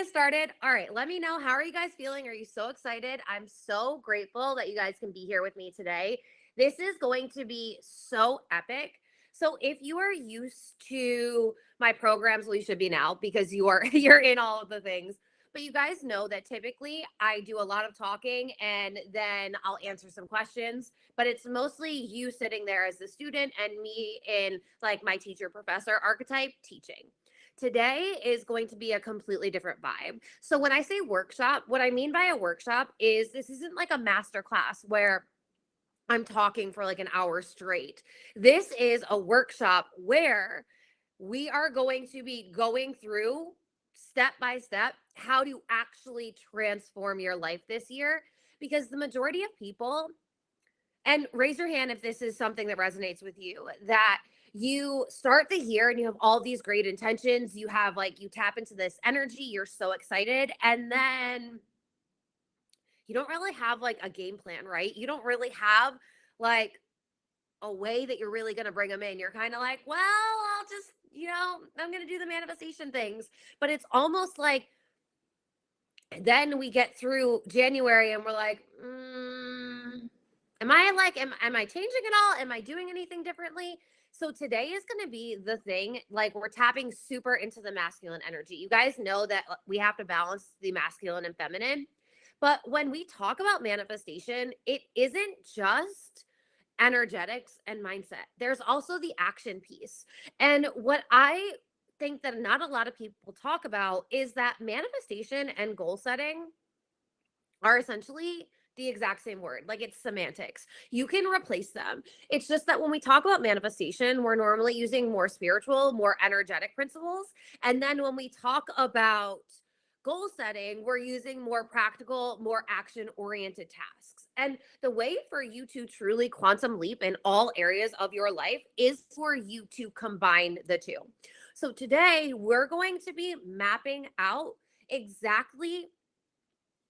started. All right, let me know. How are you guys feeling? Are you so excited? I'm so grateful that you guys can be here with me today. This is going to be so epic. So if you are used to my programs, well, you should be now because you're in all of the things. But you guys know that typically I do a lot of talking and then I'll answer some questions, but it's mostly you sitting there as the student and me in like my teacher professor archetype teaching. Today is going to be a completely different vibe. So when I say workshop, what I mean by a workshop is this isn't like a master class where I'm talking for like an hour straight. This is a workshop where we are going to be going through step by step how to actually transform your life this year, because the majority of people, and raise your hand if this is something that resonates with you, that you start the year and you have all these great intentions. You have like, you tap into this energy, you're so excited. And then you don't really have like a game plan, right? You don't really have like a way that you're really going to bring them in. You're kind of like, well, I'll just, I'm going to do the manifestation things. But it's almost like then we get through January and we're like, am I changing at all? Am I doing anything differently? So today is going to be the thing. Like, we're tapping super into the masculine energy. You guys know that we have to balance the masculine and feminine. But when we talk about manifestation, it isn't just energetics and mindset. There's also the action piece. And what I think that not a lot of people talk about is that manifestation and goal setting are essentially the exact same word. Like, it's semantics. You can replace them. It's just that when we talk about manifestation, we're normally using more spiritual, more energetic principles. And then when we talk about goal setting, we're using more practical, more action oriented tasks. And the way for you to truly quantum leap in all areas of your life is for you to combine the two. So today we're going to be mapping out exactly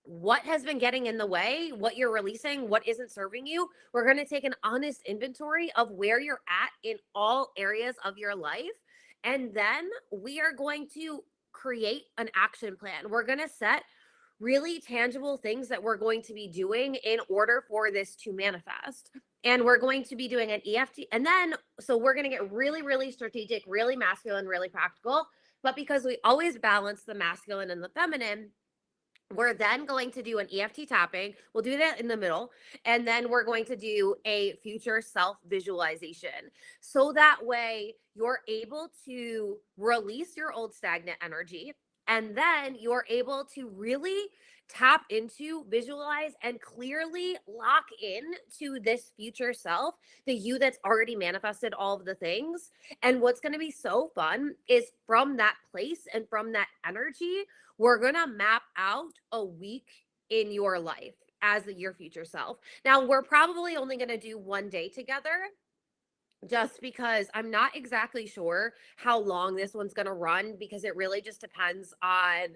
what has been getting in the way, what you're releasing, what isn't serving you. We're going to take an honest inventory of where you're at in all areas of your life. And then we are going to create an action plan. We're going to set really tangible things that we're going to be doing in order for this to manifest. And we're going to be doing an EFT. And then, so we're going to get really, really strategic, really masculine, really practical. But because we always balance the masculine and the feminine, we're then going to do an EFT tapping. We'll do that in the middle. And then we're going to do a future self visualization. So that way you're able to release your old stagnant energy. And then you're able to really tap into, visualize, and clearly lock in to this future self, the you that's already manifested all of the things. And what's going to be so fun is from that place and from that energy, we're going to map out a week in your life as your future self. Now, we're probably only going to do one day together just because I'm not exactly sure how long this one's going to run, because it really just depends on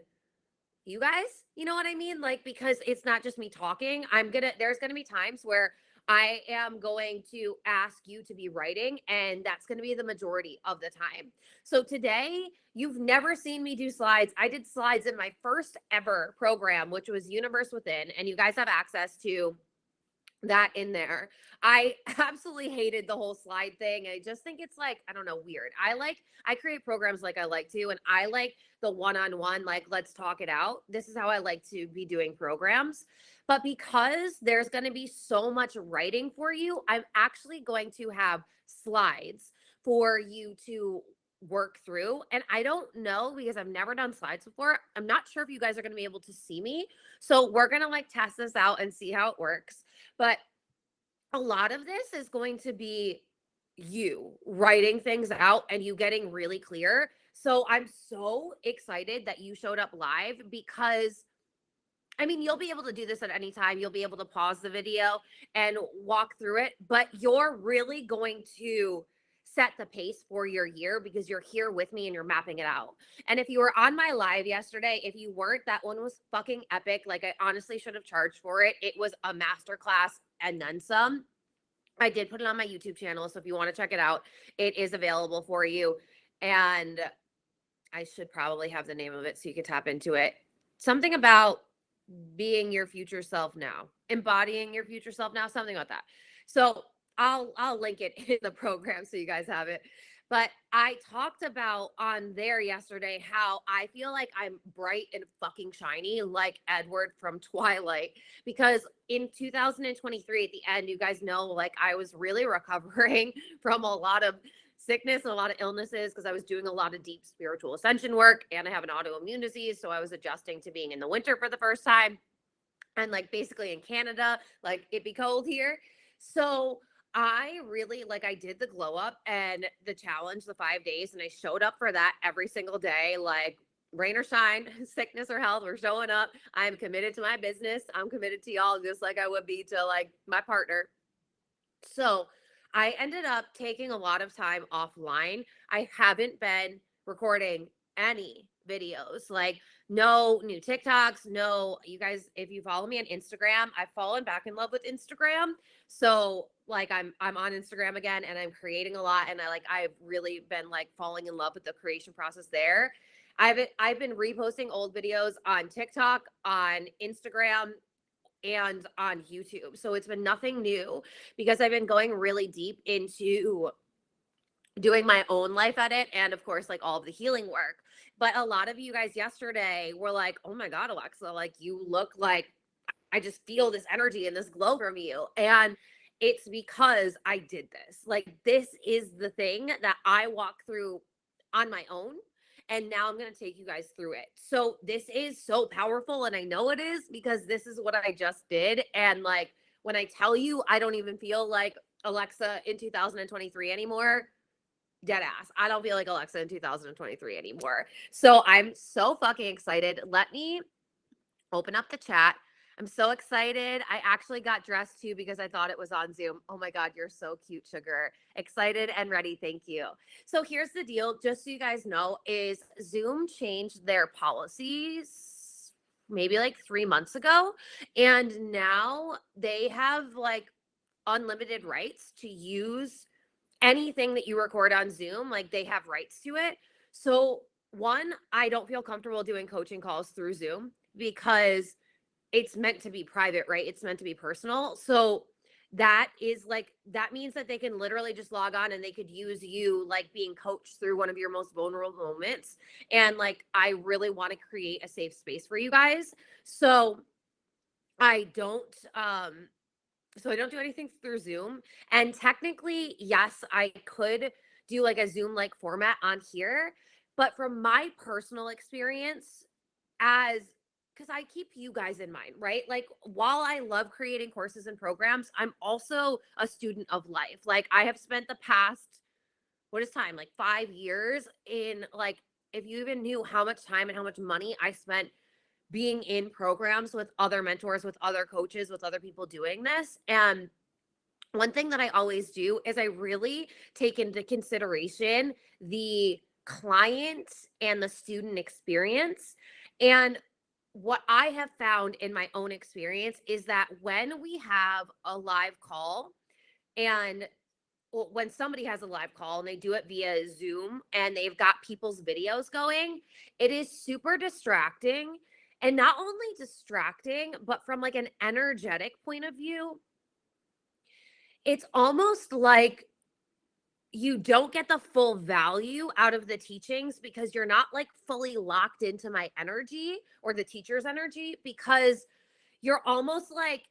you guys. You know what I mean? Like, because it's not just me talking. There's going to be times where I am going to ask you to be writing, and that's going to be the majority of the time. So today, you've never seen me do slides. I did slides in my first ever program, which was Universe Within, and you guys have access to that in there. I absolutely hated the whole slide thing. I just think it's like, I don't know, weird. I create programs like I like to, and I like the one-on-one, like, let's talk it out. This is how I like to be doing programs. But because there's going to be so much writing for you, I'm actually going to have slides for you to work through. And I don't know, because I've never done slides before. I'm not sure if you guys are going to be able to see me. So we're going to like test this out and see how it works. But a lot of this is going to be you writing things out and you getting really clear. So I'm so excited that you showed up live, because I mean, you'll be able to do this at any time. You'll be able to pause the video and walk through it, but you're really going to set the pace for your year because you're here with me and you're mapping it out. And if you were on my live yesterday, if you weren't, that one was fucking epic. Like, I honestly should have charged for it. It was a masterclass and then some. I did put it on my YouTube channel, so if you want to check it out, it is available for you. And I should probably have the name of it so you can tap into it. something about being your future self now, embodying your future self now, something about that. So I'll link it in the program so you guys have it. But I talked about on there yesterday how I feel like I'm bright and fucking shiny like Edward from Twilight, because in 2023 at the end, you guys know, like I was really recovering from a lot of sickness and a lot of illnesses because I was doing a lot of deep spiritual ascension work, and I have an autoimmune disease. So I was adjusting to being in the winter for the first time, and like basically in Canada, like it be cold here. So I really like I did the glow up and the challenge, the 5 days, and I showed up for that every single day, like rain or shine, sickness or health, we're showing up. I'm committed to my business. I'm committed to y'all just like I would be to like my partner. So I ended up taking a lot of time offline. I haven't been recording any videos, like no new TikToks, no, you guys, if you follow me on Instagram, I've fallen back in love with Instagram. So like I'm on Instagram again and I'm creating a lot, and I've really been like falling in love with the creation process there. I've been reposting old videos on TikTok, on Instagram, and on YouTube. So it's been nothing new because I've been going really deep into doing my own life edit and of course like all of the healing work. But a lot of you guys yesterday were like, "Oh my god, Alexa, like you look like I just feel this energy and this glow from you." And it's because I did this. Like this is the thing that I walk through on my own. And now I'm going to take you guys through it. So this is so powerful. And I know it is because this is what I just did. And like when I tell you, I don't even feel like Alexa in 2023 anymore. Dead ass. I don't feel like Alexa in 2023 anymore. So I'm so fucking excited. Let me open up the chat. I'm so excited. I actually got dressed too because I thought it was on Zoom. Oh my God, you're so cute, sugar. Excited and ready. Thank you. So here's the deal, just so you guys know, is Zoom changed their policies maybe like 3 months ago. And now they have like unlimited rights to use anything that you record on Zoom. Like they have rights to it. So one, I don't feel comfortable doing coaching calls through Zoom because it's meant to be private, right? It's meant to be personal. So that is like, that means that they can literally just log on and they could use you like being coached through one of your most vulnerable moments. And like, I really want to create a safe space for you guys. So I don't, I don't do anything through Zoom. And technically, yes, I could do like a Zoom like format on here. But from my personal experience, as because I keep you guys in mind, right? Like, while I love creating courses and programs, I'm also a student of life. Like, I have spent the past, what is time? Like 5 years in, like, if you even knew how much time and how much money I spent being in programs with other mentors, with other coaches, with other people doing this. And one thing that I always do is I really take into consideration the client and the student experience. And what I have found in my own experience is that when we have a live call, and when somebody has a live call and they do it via Zoom and they've got people's videos going, it is super distracting. And not only distracting, but from like an energetic point of view, it's almost like you don't get the full value out of the teachings because you're not like fully locked into my energy or the teacher's energy, because you're almost like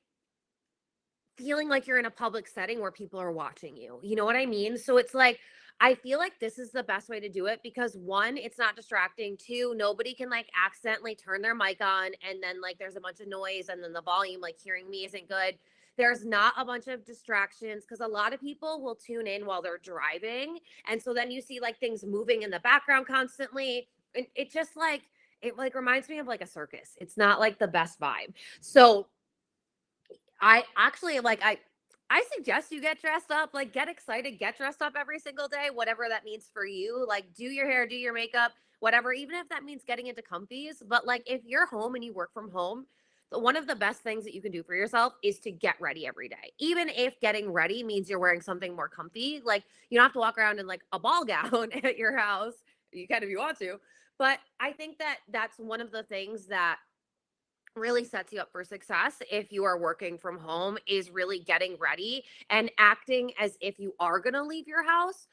feeling like you're in a public setting where people are watching you. You know what I mean? So it's like, I feel like this is the best way to do it because one, it's not distracting. Two, nobody can like accidentally turn their mic on and then like there's a bunch of noise and then the volume, like hearing me isn't good. There's not a bunch of distractions because a lot of people will tune in while they're driving. And so then you see like things moving in the background constantly. And it just like, it like reminds me of like a circus. It's not like the best vibe. So I actually like I suggest you get dressed up, like get excited, get dressed up every single day, whatever that means for you. Like do your hair, do your makeup, whatever, even if that means getting into comfies. But like if you're home and you work from home, one of the best things that you can do for yourself is to get ready every day. Even if getting ready means you're wearing something more comfy, like you don't have to walk around in like a ball gown at your house. You can if you want to. But I think that that's one of the things that really sets you up for success if you are working from home is really getting ready and acting as if you are going to leave your house,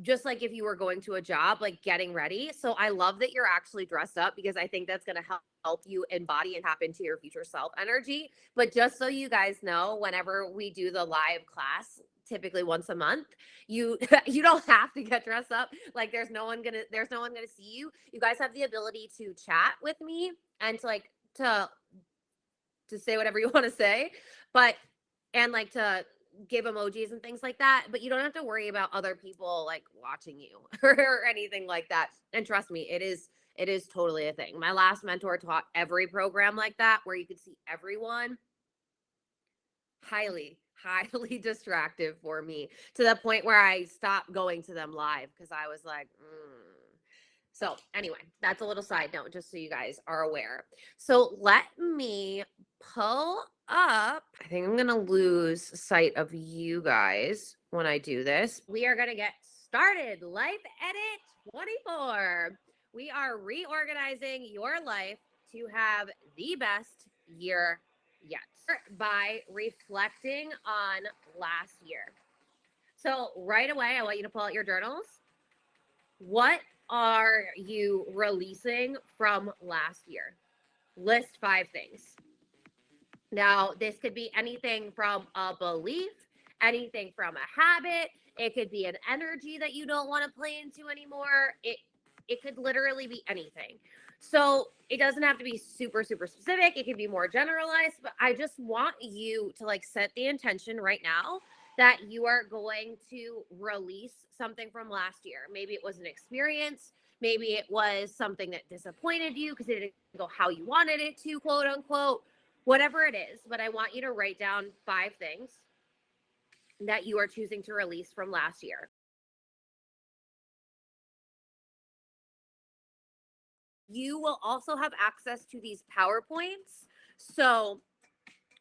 just like if you were going to a job, like getting ready. So I love that you're actually dressed up because I think that's going to help you embody and tap into your future self energy. But just so you guys know, whenever we do the live class, typically once a month, you you don't have to get dressed up. Like there's no one gonna see you. You guys have the ability to chat with me and to like to say whatever you want to say, but and like to give emojis and things like that, but you don't have to worry about other people like watching you or anything like that. And trust me, it is totally a thing. My last mentor taught every program like that where you could see everyone. Highly distractive for me, to the point where I stopped going to them live because I was like, So anyway, that's a little side note just so you guys are aware. So let me pull up. I think I'm going to lose sight of you guys when I do this. We are going to get started. Life Edit 24. We are reorganizing your life to have the best year yet by reflecting on last year. So right away, I want you to pull out your journals. What are you releasing from last year? List 5 things. Now, this could be anything from a belief, anything from a habit. It could be an energy that you don't want to play into anymore. It could literally be anything. So it doesn't have to be super specific. It can be more generalized, but I just want you to like set the intention right now that you are going to release something from last year. Maybe it was an experience. Maybe it was something that disappointed you because it didn't go how you wanted it to, quote unquote, whatever it is. But I want you to write down 5 things that you are choosing to release from last year. You will also have access to these PowerPoints. So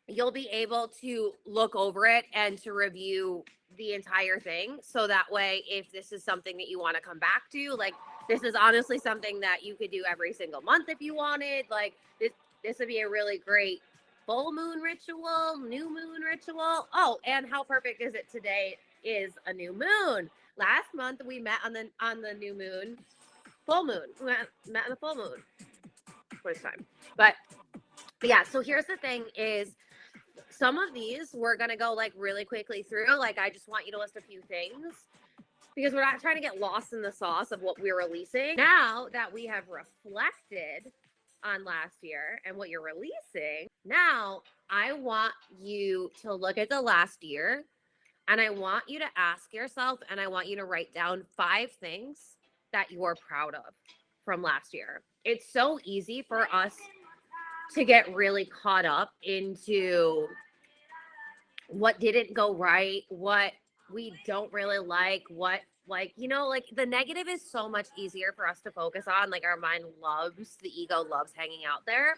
you'll be able to look over it and to review the entire thing. So that way, if this is something that you want to come back to, like this is honestly something that you could do every single month if you wanted. Like this would be a really great full moon ritual, new moon ritual. Oh, and how perfect is it today is a new moon. Last month we met on the new moon, full moon. We met on the full moon. First time. But yeah, so here's the thing is some of these we're going to go like really quickly through. Like I just want you to list a few things because we're not trying to get lost in the sauce of what we're releasing. Now that we have reflected on last year and what you're releasing, now I want you to look at the last year and I want you to ask yourself and I want you to write down 5 things that you're proud of from last year. It's so easy for us to get really caught up into what didn't go right, what we don't really like, what like, like the negative is so much easier for us to focus on. Like our mind loves, the ego loves hanging out there.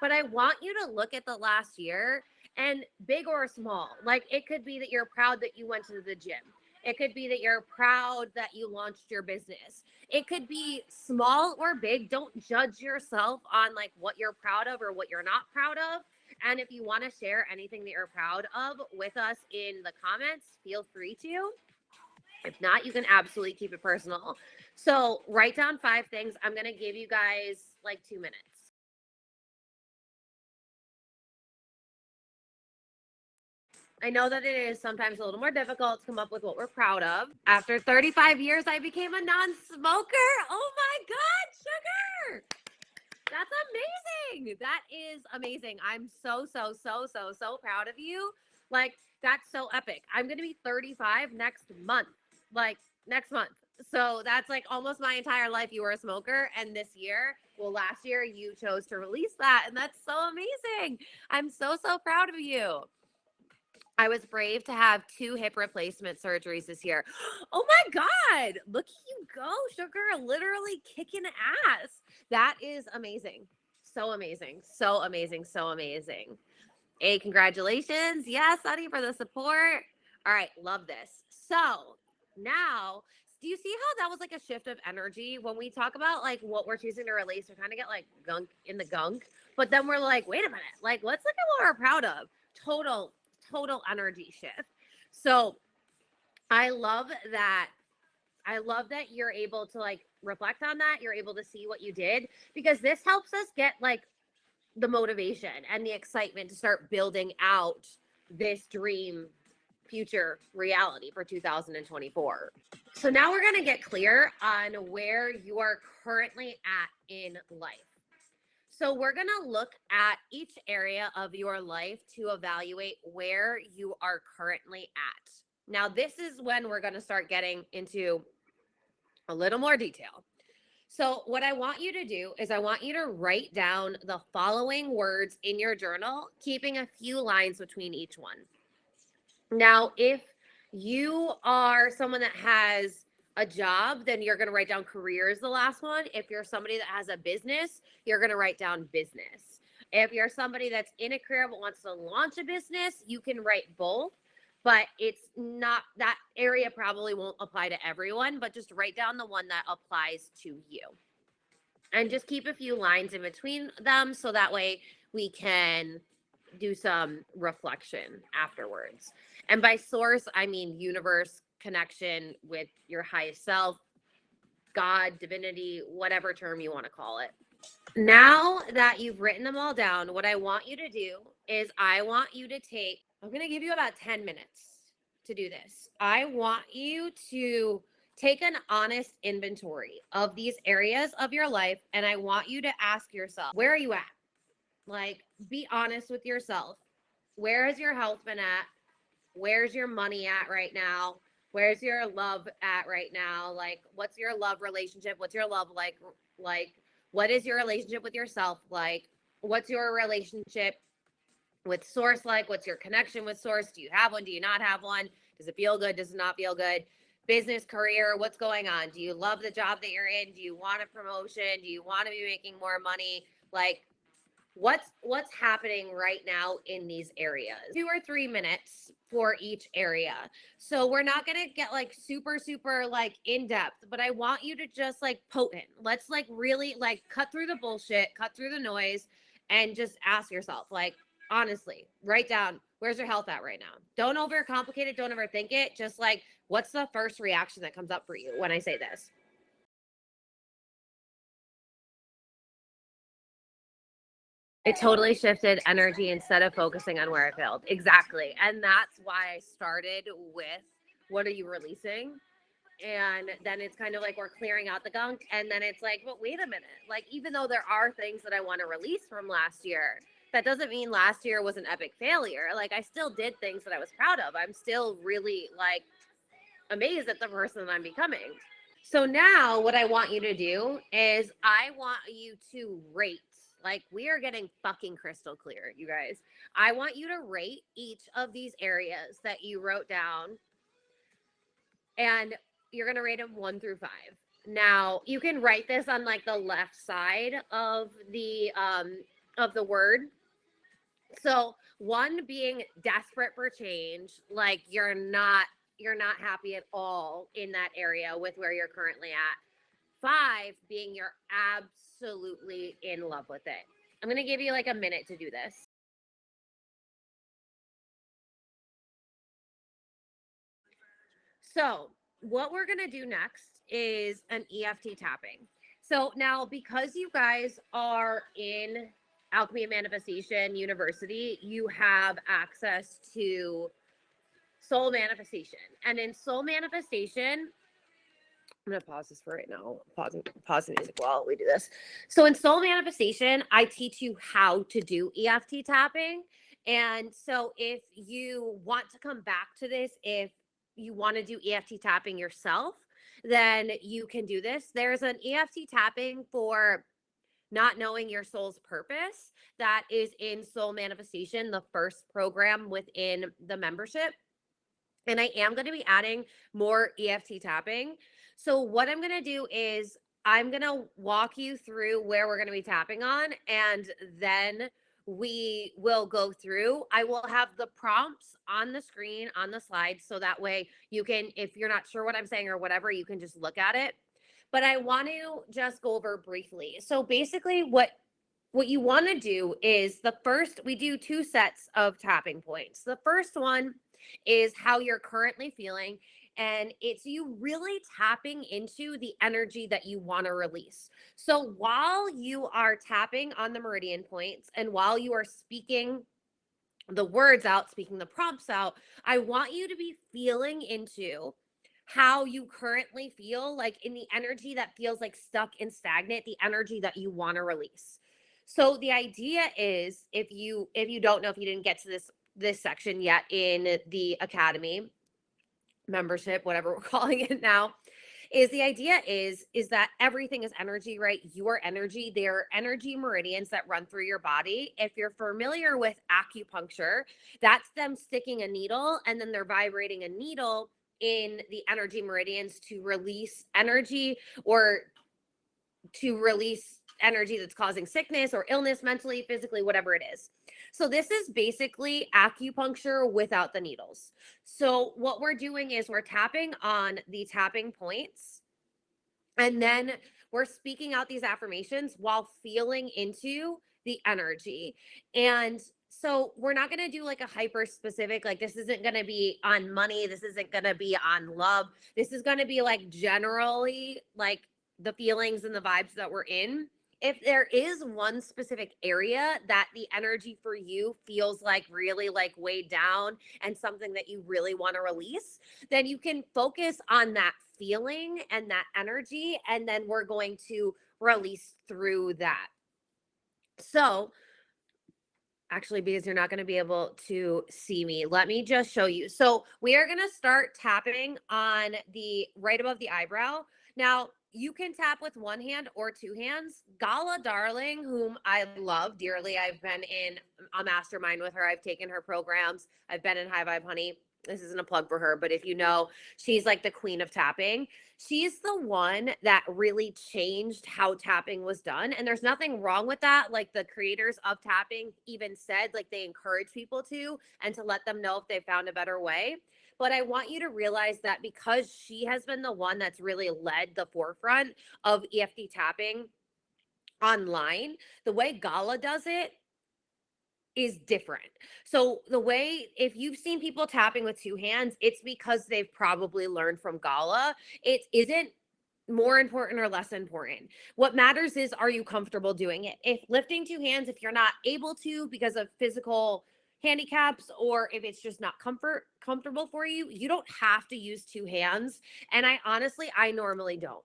But I want you to look at the last year and big or small. Like it could be that you're proud that you went to the gym. It could be that you're proud that you launched your business. It could be small or big. Don't judge yourself on like what you're proud of or what you're not proud of. And if you want to share anything that you're proud of with us in the comments, feel free to. If not, you can absolutely keep it personal. So write down 5 things. I'm going to give you guys like 2 minutes. I know that it is sometimes a little more difficult to come up with what we're proud of. After 35 years, I became a non-smoker. Oh my God, sugar. That's amazing. That is amazing. I'm so proud of you. Like, that's so epic. I'm going to be 35 next month. Like, next month. So that's like almost my entire life you were a smoker. And this year, well, last year you chose to release that. And that's so amazing. I'm so proud of you. I was brave to have 2 hip replacement surgeries this year. Oh my God. Look at you go, sugar. Literally kicking ass. That is amazing. So amazing. So amazing. So amazing. Hey, congratulations. Yes, Sunny, for the support. All right. Love this. So now do you see how that was like a shift of energy? When we talk about like what we're choosing to release, we kind of get like gunk in the gunk, but then we're like, wait a minute, like let's look at what we're proud of. Total energy shift. So I love that. I love that you're able to like reflect on that. You're able to see what you did, because this helps us get like the motivation and the excitement to start building out this dream future reality for 2024. So now we're going to get clear on where you are currently at in life. So we're going to look at each area of your life to evaluate where you are currently at. Now, this is when we're going to start getting into a little more detail. So what I want you to do is I want you to write down the following words in your journal, keeping a few lines between each one. Now, if you are someone that has a job, then you're going to write down career as the last one. If you're somebody that has a business, you're going to write down business. If you're somebody that's in a career but wants to launch a business, you can write both. But it's not, that area probably won't apply to everyone, but just write down the one that applies to you. And just keep a few lines in between them so that way we can do some reflection afterwards. And by source, I mean universe, connection with your highest self, God, divinity, whatever term you want to call it. Now that you've written them all down, what I want you to do is I want you to take, I'm going to give you about 10 minutes to do this. I want you to take an honest inventory of these areas of your life, and I want you to ask yourself, where are you at? Like, be honest with yourself. Where has your health been at? Where's your money at right now? Where's your love at right now? Like, what's your love relationship? What's your love like? Like, what is your relationship with yourself like? What's your relationship with source like? What's your connection with source? Do you have one? Do you not have one? Does it feel good? Does it not feel good? Business, career, what's going on? Do you love the job that you're in? Do you want a promotion? Do you want to be making more money? Like, what's happening right now in these areas? 2 or 3 minutes for each area. So we're not going to get like super like in depth, but I want you to just like potent. Let's like really like cut through the bullshit, cut through the noise, and just ask yourself, like, honestly, write down, where's your health at right now? Don't overcomplicate it. Don't overthink it. Just like, what's the first reaction that comes up for you when I say this? It totally shifted energy instead of focusing on where I failed. Exactly. And that's why I started with, what are you releasing? And then it's kind of like we're clearing out the gunk. And then it's like, but wait a minute. Like, even though there are things that I want to release from last year, that doesn't mean last year was an epic failure. Like, I still did things that I was proud of. I'm still really like amazed at the person I'm becoming. So now what I want you to do is I want you to rate. Like, we are getting fucking crystal clear, you guys. I want you to rate each of these areas that you wrote down, and you're going to rate them 1 through 5. Now, you can write this on like the left side of the word. So 1 being desperate for change, like you're not happy at all in that area with where you're currently at. 5 being you're absolutely in love with it. I'm going to give you like a minute to do this. So what we're going to do next is an EFT tapping. So now, because you guys are in Alchemy and Manifestation University, you have access to soul manifestation. And in soul manifestation, I'm going to pause this for right now. Pause the music while we do this. So in soul manifestation, I teach you how to do EFT tapping. And so if you want to come back to this, if you want to do EFT tapping yourself, then you can do this. There's an EFT tapping for not knowing your soul's purpose that is in soul manifestation, the first program within the membership. And I am going to be adding more EFT tapping. So what I'm going to do is I'm going to walk you through where we're going to be tapping on, and then we will go through. I will have the prompts on the screen, on the slide, so that way you can, if you're not sure what I'm saying or whatever, you can just look at it. But I want to just go over briefly. So basically what you want to do is we do 2 sets of tapping points. The first one is how you're currently feeling, and it's you really tapping into the energy that you want to release. So while you are tapping on the meridian points and while you are speaking the words out, speaking the prompts out, I want you to be feeling into how you currently feel, like in the energy that feels like stuck and stagnant, the energy that you want to release. So the idea is, if you don't know, if you didn't get to this section yet in the academy membership, whatever we're calling it now, is the idea is that everything is energy, right? Your energy, there are energy meridians that run through your body. If you're familiar with acupuncture, that's them sticking a needle and then they're vibrating a needle in the energy meridians to release energy, or to release energy that's causing sickness or illness, mentally, physically, whatever it is. So this is basically acupuncture without the needles. So what we're doing is we're tapping on the tapping points, and then we're speaking out these affirmations while feeling into the energy. And so we're not going to do like a hyper specific, like this isn't going to be on money. This isn't going to be on love. This is going to be like generally like the feelings and the vibes that we're in. If there is one specific area that the energy for you feels like really like weighed down and something that you really want to release, then you can focus on that feeling and that energy, and then we're going to release through that. So actually, because you're not going to be able to see me, let me just show you. So we are going to start tapping on the right above the eyebrow. Now, you can tap with one hand or 2 hands. Gala Darling, whom I love dearly, I've been in a mastermind with her. I've taken her programs. I've been in High Vibe Honey. This isn't a plug for her, but if you know, she's like the queen of tapping. She's the one that really changed how tapping was done. And there's nothing wrong with that. Like the creators of tapping even said, like they encourage people to, and to let them know if they found a better way. But I want you to realize that because she has been the one that's really led the forefront of EFT tapping online, the way Gala does it is different. So the way, if you've seen people tapping with 2 hands, it's because they've probably learned from Gala. It isn't more important or less important. What matters is, are you comfortable doing it? If lifting 2 hands, if you're not able to because of physical handicaps, or if it's just not comfortable for you, you don't have to use 2 hands. And I normally don't.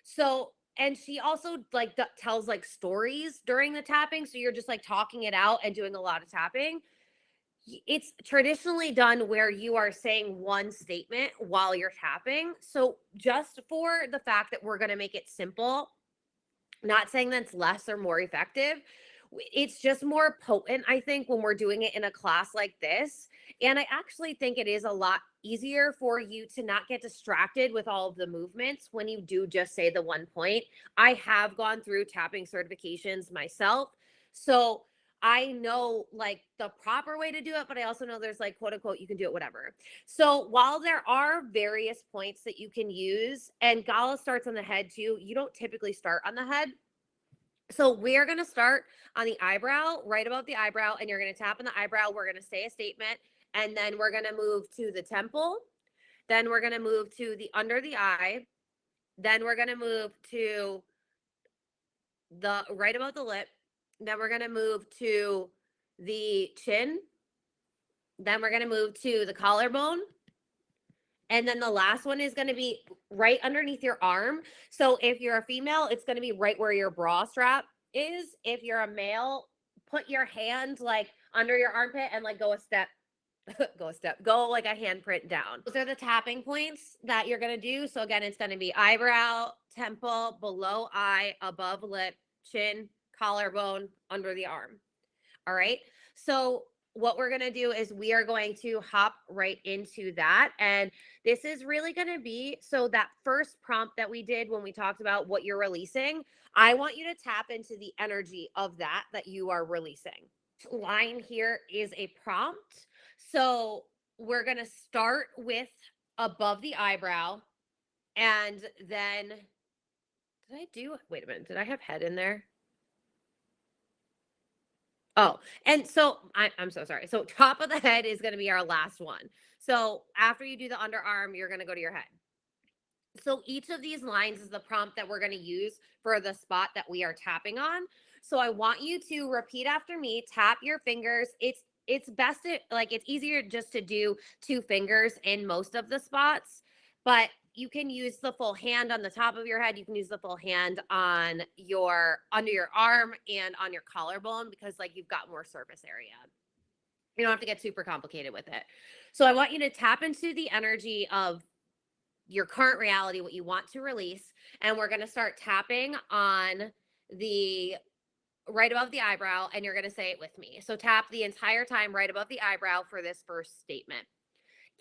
So, and she also like tells like stories during the tapping. So you're just like talking it out and doing a lot of tapping. It's traditionally done where you are saying one statement while you're tapping. So just for the fact that we're going to make it simple, not saying that's less or more effective, it's just more potent, I think, when we're doing it in a class like this. And I actually think it is a lot easier for you to not get distracted with all of the movements when you do just say the one point. I have gone through tapping certifications myself, so I know like the proper way to do it, but I also know there's like quote unquote, you can do it whatever. So while there are various points that you can use, and Gala starts on the head too, you don't typically start on the head. So we're going to start on the eyebrow, right above the eyebrow, and you're going to tap on the eyebrow. We're going to say a statement, and then we're going to move to the temple. Then we're going to move to the under the eye. Then we're going to move to the right above the lip. Then we're going to move to the chin. Then we're going to move to the collarbone. And then the last one is going to be right underneath your arm. So if you're a female, it's going to be right where your bra strap is. If you're a male, put your hand like under your armpit and like go a step, go like a handprint down. Those are the tapping points that you're going to do. So again, it's going to be eyebrow, temple, below eye, above lip, chin, collarbone, under the arm. All right. So what we're going to do is we are going to hop right into that. And this is really going to be, so that first prompt that we did when we talked about what you're releasing, I want you to tap into the energy of that you are releasing. line here is a prompt. So we're going to start with above the eyebrow, and then wait a minute, did I have head in there? Oh, and so I'm so sorry. So top of the head is going to be our last one. So after you do the underarm, you're going to go to your head. So each of these lines is the prompt that we're going to use for the spot that we are tapping on. So I want you to repeat after me, tap your fingers. It's best to, like, it's easier just to do two fingers in most of the spots, but you can use the full hand on the top of your head. You can use the full hand on your under your arm and on your collarbone, because like you've got more surface area. You don't have to get super complicated with it. So I want you to tap into the energy of your current reality, what you want to release. And we're going to start tapping on the right above the eyebrow, and you're going to say it with me. So tap the entire time right above the eyebrow for this first statement.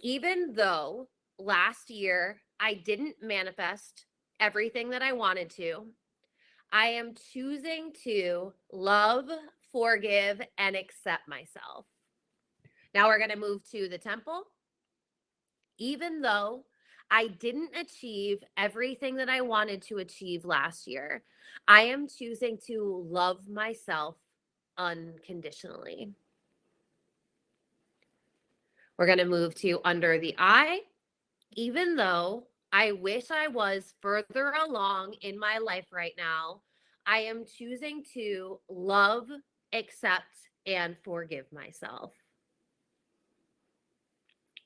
Even though last year I didn't manifest everything that I wanted to, I am choosing to love, forgive, and accept myself. Now we're going to move to the temple. Even though I didn't achieve everything that I wanted to achieve last year, I am choosing to love myself unconditionally. We're going to move to under the eye. Even though I wish I was further along in my life right now, I am choosing to love, accept, and forgive myself.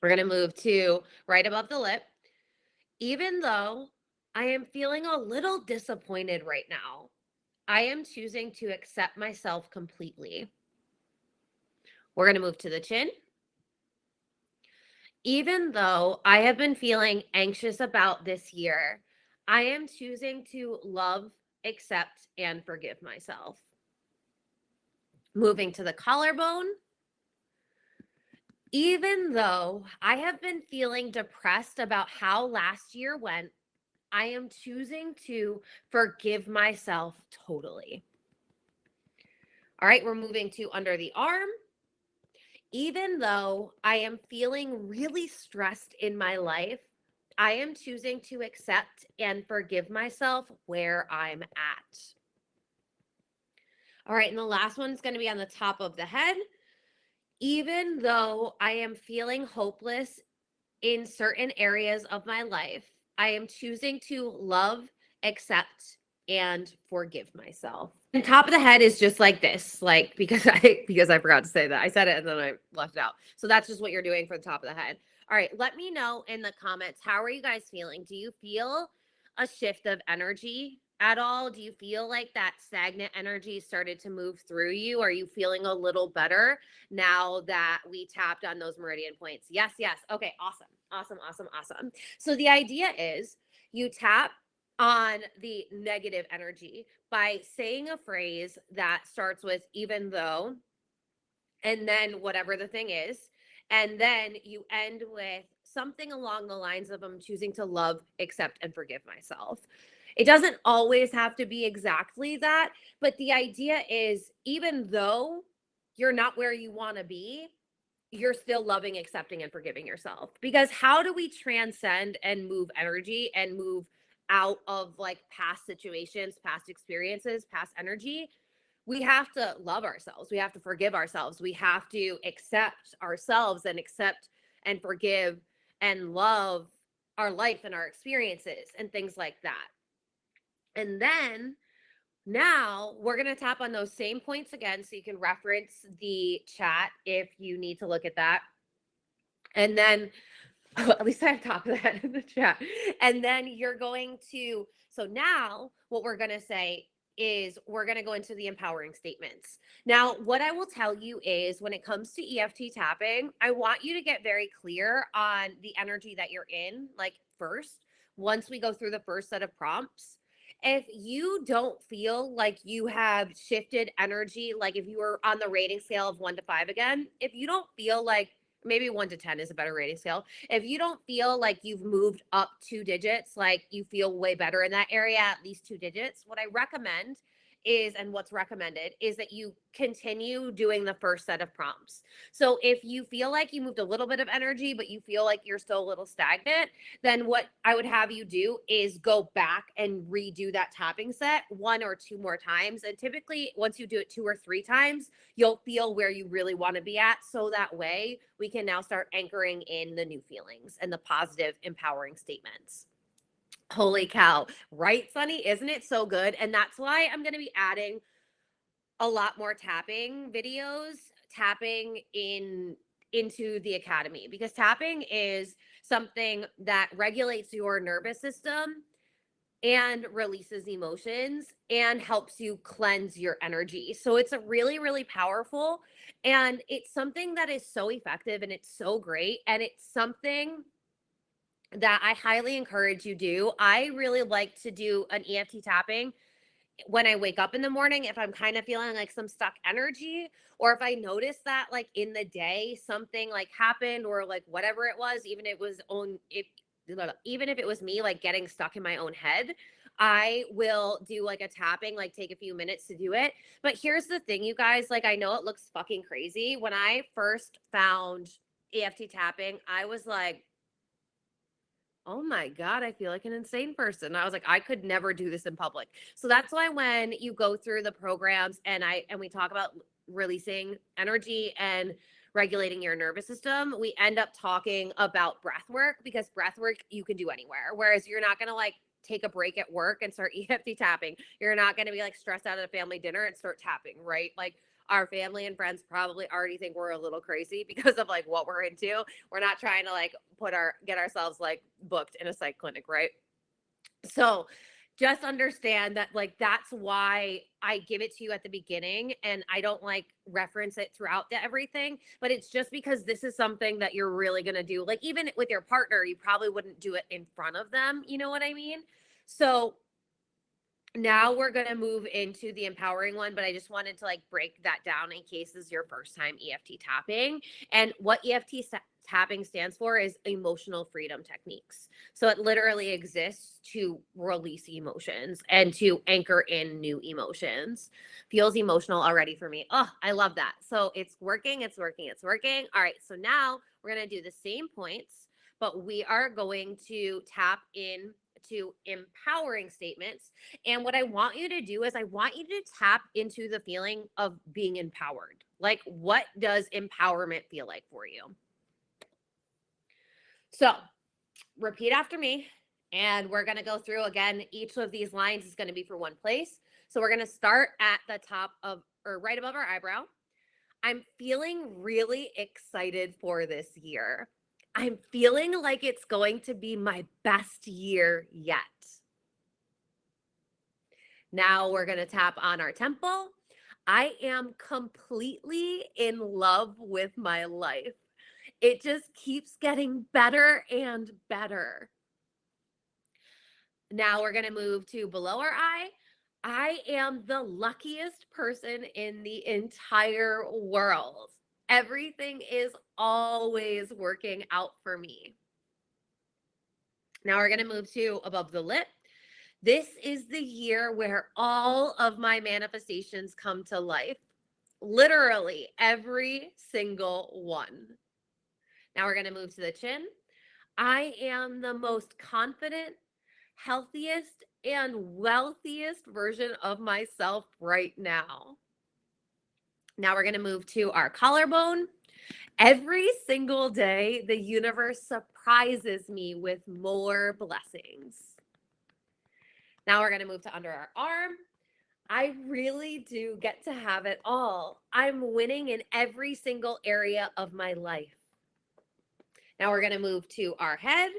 We're going to move to right above the lip. Even though I am feeling a little disappointed right now, I am choosing to accept myself completely. We're going to move to the chin. Even though I have been feeling anxious about this year, I am choosing to love, accept, and forgive myself. Moving to the collarbone. Even though I have been feeling depressed about how last year went, I am choosing to forgive myself totally. All right, we're moving to under the arm. Even though I am feeling really stressed in my life, I am choosing to accept and forgive myself where I'm at. All right, and the last one is going to be on the top of the head. Even though I am feeling hopeless in certain areas of my life, I am choosing to love, accept, and forgive myself. And top of the head is just like this, like because I forgot to say that. I said it and then I left it out. So that's just what you're doing for the top of the head. All right, let me know in the comments, how are you guys feeling? Do you feel a shift of energy at all? Do you feel like that stagnant energy started to move through you? Are you feeling a little better now that we tapped on those meridian points? Yes, yes. Okay, awesome. Awesome, awesome, awesome. So the idea is you tap on the negative energy by saying a phrase that starts with even though, and then whatever the thing is. And then you end with something along the lines of I'm choosing to love, accept, and forgive myself. It doesn't always have to be exactly that, but the idea is even though you're not where you want to be, you're still loving, accepting, and forgiving yourself. Because how do we transcend and move energy and move out of like past situations, past experiences, past energy? We have to love ourselves. We have to forgive ourselves. We have to accept ourselves and accept and forgive and love our life and our experiences and things like that. And then now we're going to tap on those same points again so you can reference the chat if you need to look at that. And then at least I have top of the head in the chat. And then you're going to, so now what we're going to say is we're going to go into the empowering statements. Now, what I will tell you is when it comes to EFT tapping, I want you to get very clear on the energy that you're in, like first, once we go through the first set of prompts. If you don't feel like you have shifted energy, like if you were on the rating scale of 1 to 5 again, if you don't feel like, maybe 1 to 10 is a better rating scale. If you don't feel like you've moved up 2 digits, like you feel way better in that area, at least 2 digits, what I recommend is, and what's recommended, is that you continue doing the first set of prompts. So if you feel like you moved a little bit of energy, but you feel like you're still a little stagnant, then what I would have you do is go back and redo that tapping set 1 or 2 more times. And typically, once you do it 2 or 3 times, you'll feel where you really want to be at. So that way we can now start anchoring in the new feelings and the positive, empowering statements. Holy cow. Right, Sunny? Isn't it so good? And that's why I'm going to be adding a lot more tapping videos, tapping into the academy, because tapping is something that regulates your nervous system and releases emotions and helps you cleanse your energy. So it's a really, really powerful, and it's something that is so effective and it's so great. And it's something that I highly encourage you do. I really like to do an EFT tapping when I wake up in the morning, if I'm kind of feeling like some stuck energy, or if I notice that like in the day something like happened, or like whatever it was, even if it was me like getting stuck in my own head, I will do like a tapping, like take a few minutes to do it. But here's the thing, you guys, like I know it looks fucking crazy. When I first found EFT tapping, I was like, oh my God, I feel like an insane person. I was like, I could never do this in public. So that's why when you go through the programs and we talk about releasing energy and regulating your nervous system, we end up talking about breath work, because breath work you can do anywhere. Whereas you're not going to like take a break at work and start EFT tapping. You're not going to be like stressed out at a family dinner and start tapping, right? Like our family and friends probably already think we're a little crazy because of like what we're into. We're not trying to like get ourselves like booked in a psych clinic, right? So just understand that like that's why I give it to you at the beginning, and I don't like reference it throughout everything, but it's just because this is something that you're really going to do. Like even with your partner, you probably wouldn't do it in front of them, you know what I mean? So now we're going to move into the empowering one, but I just wanted to like break that down in case this is your first time EFT tapping. And what tapping stands for is emotional freedom techniques. So it literally exists to release emotions and to anchor in new emotions. Feels emotional already for me. Oh, I love that. So it's working, it's working, it's working. All right, so now we're going to do the same points, but we are going to tap in to empowering statements. And what I want you to do is I want you to tap into the feeling of being empowered. Like, what does empowerment feel like for you? So repeat after me. And we're going to go through again. Each of these lines is going to be for one place. So we're going to start at the top of, or right above our eyebrow. I'm feeling really excited for this year. I'm feeling like it's going to be my best year yet. Now we're going to tap on our temple. I am completely in love with my life. It just keeps getting better and better. Now we're going to move to below our eye. I am the luckiest person in the entire world. Everything is always working out for me. Now we're going to move to above the lip. This is the year where all of my manifestations come to life. Literally every single one. Now we're going to move to the chin. I am the most confident, healthiest, and wealthiest version of myself right now. Now we're going to move to our collarbone. Every single day, the universe surprises me with more blessings. Now we're going to move to under our arm. I really do get to have it all. I'm winning in every single area of my life. Now we're going to move to our head.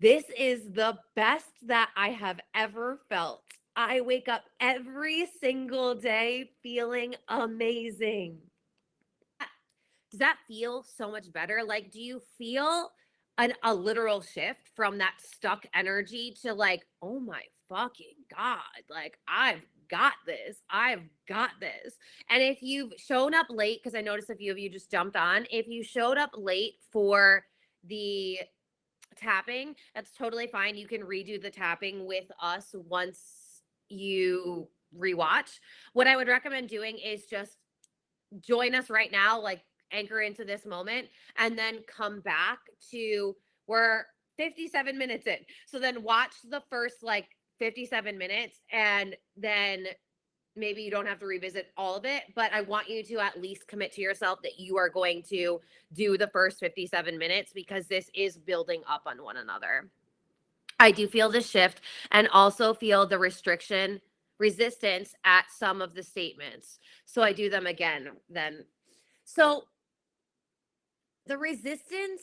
This is the best that I have ever felt. I wake up every single day feeling amazing. Does that feel so much better? Like, do you feel a literal shift from that stuck energy to like, oh my fucking God, like I've got this. I've got this. And if you've shown up late, because I noticed a few of you just jumped on, if you showed up late for the tapping, that's totally fine. You can redo the tapping with us once you rewatch, what I would recommend doing is just join us right now, like anchor into this moment, and then come back to, we're 57 minutes in. So then watch the first like 57 minutes, and then maybe you don't have to revisit all of it, but I want you to at least commit to yourself that you are going to do the first 57 minutes, because this is building up on one another. I do feel the shift and also feel the resistance at some of the statements. So I do them again then. So the resistance,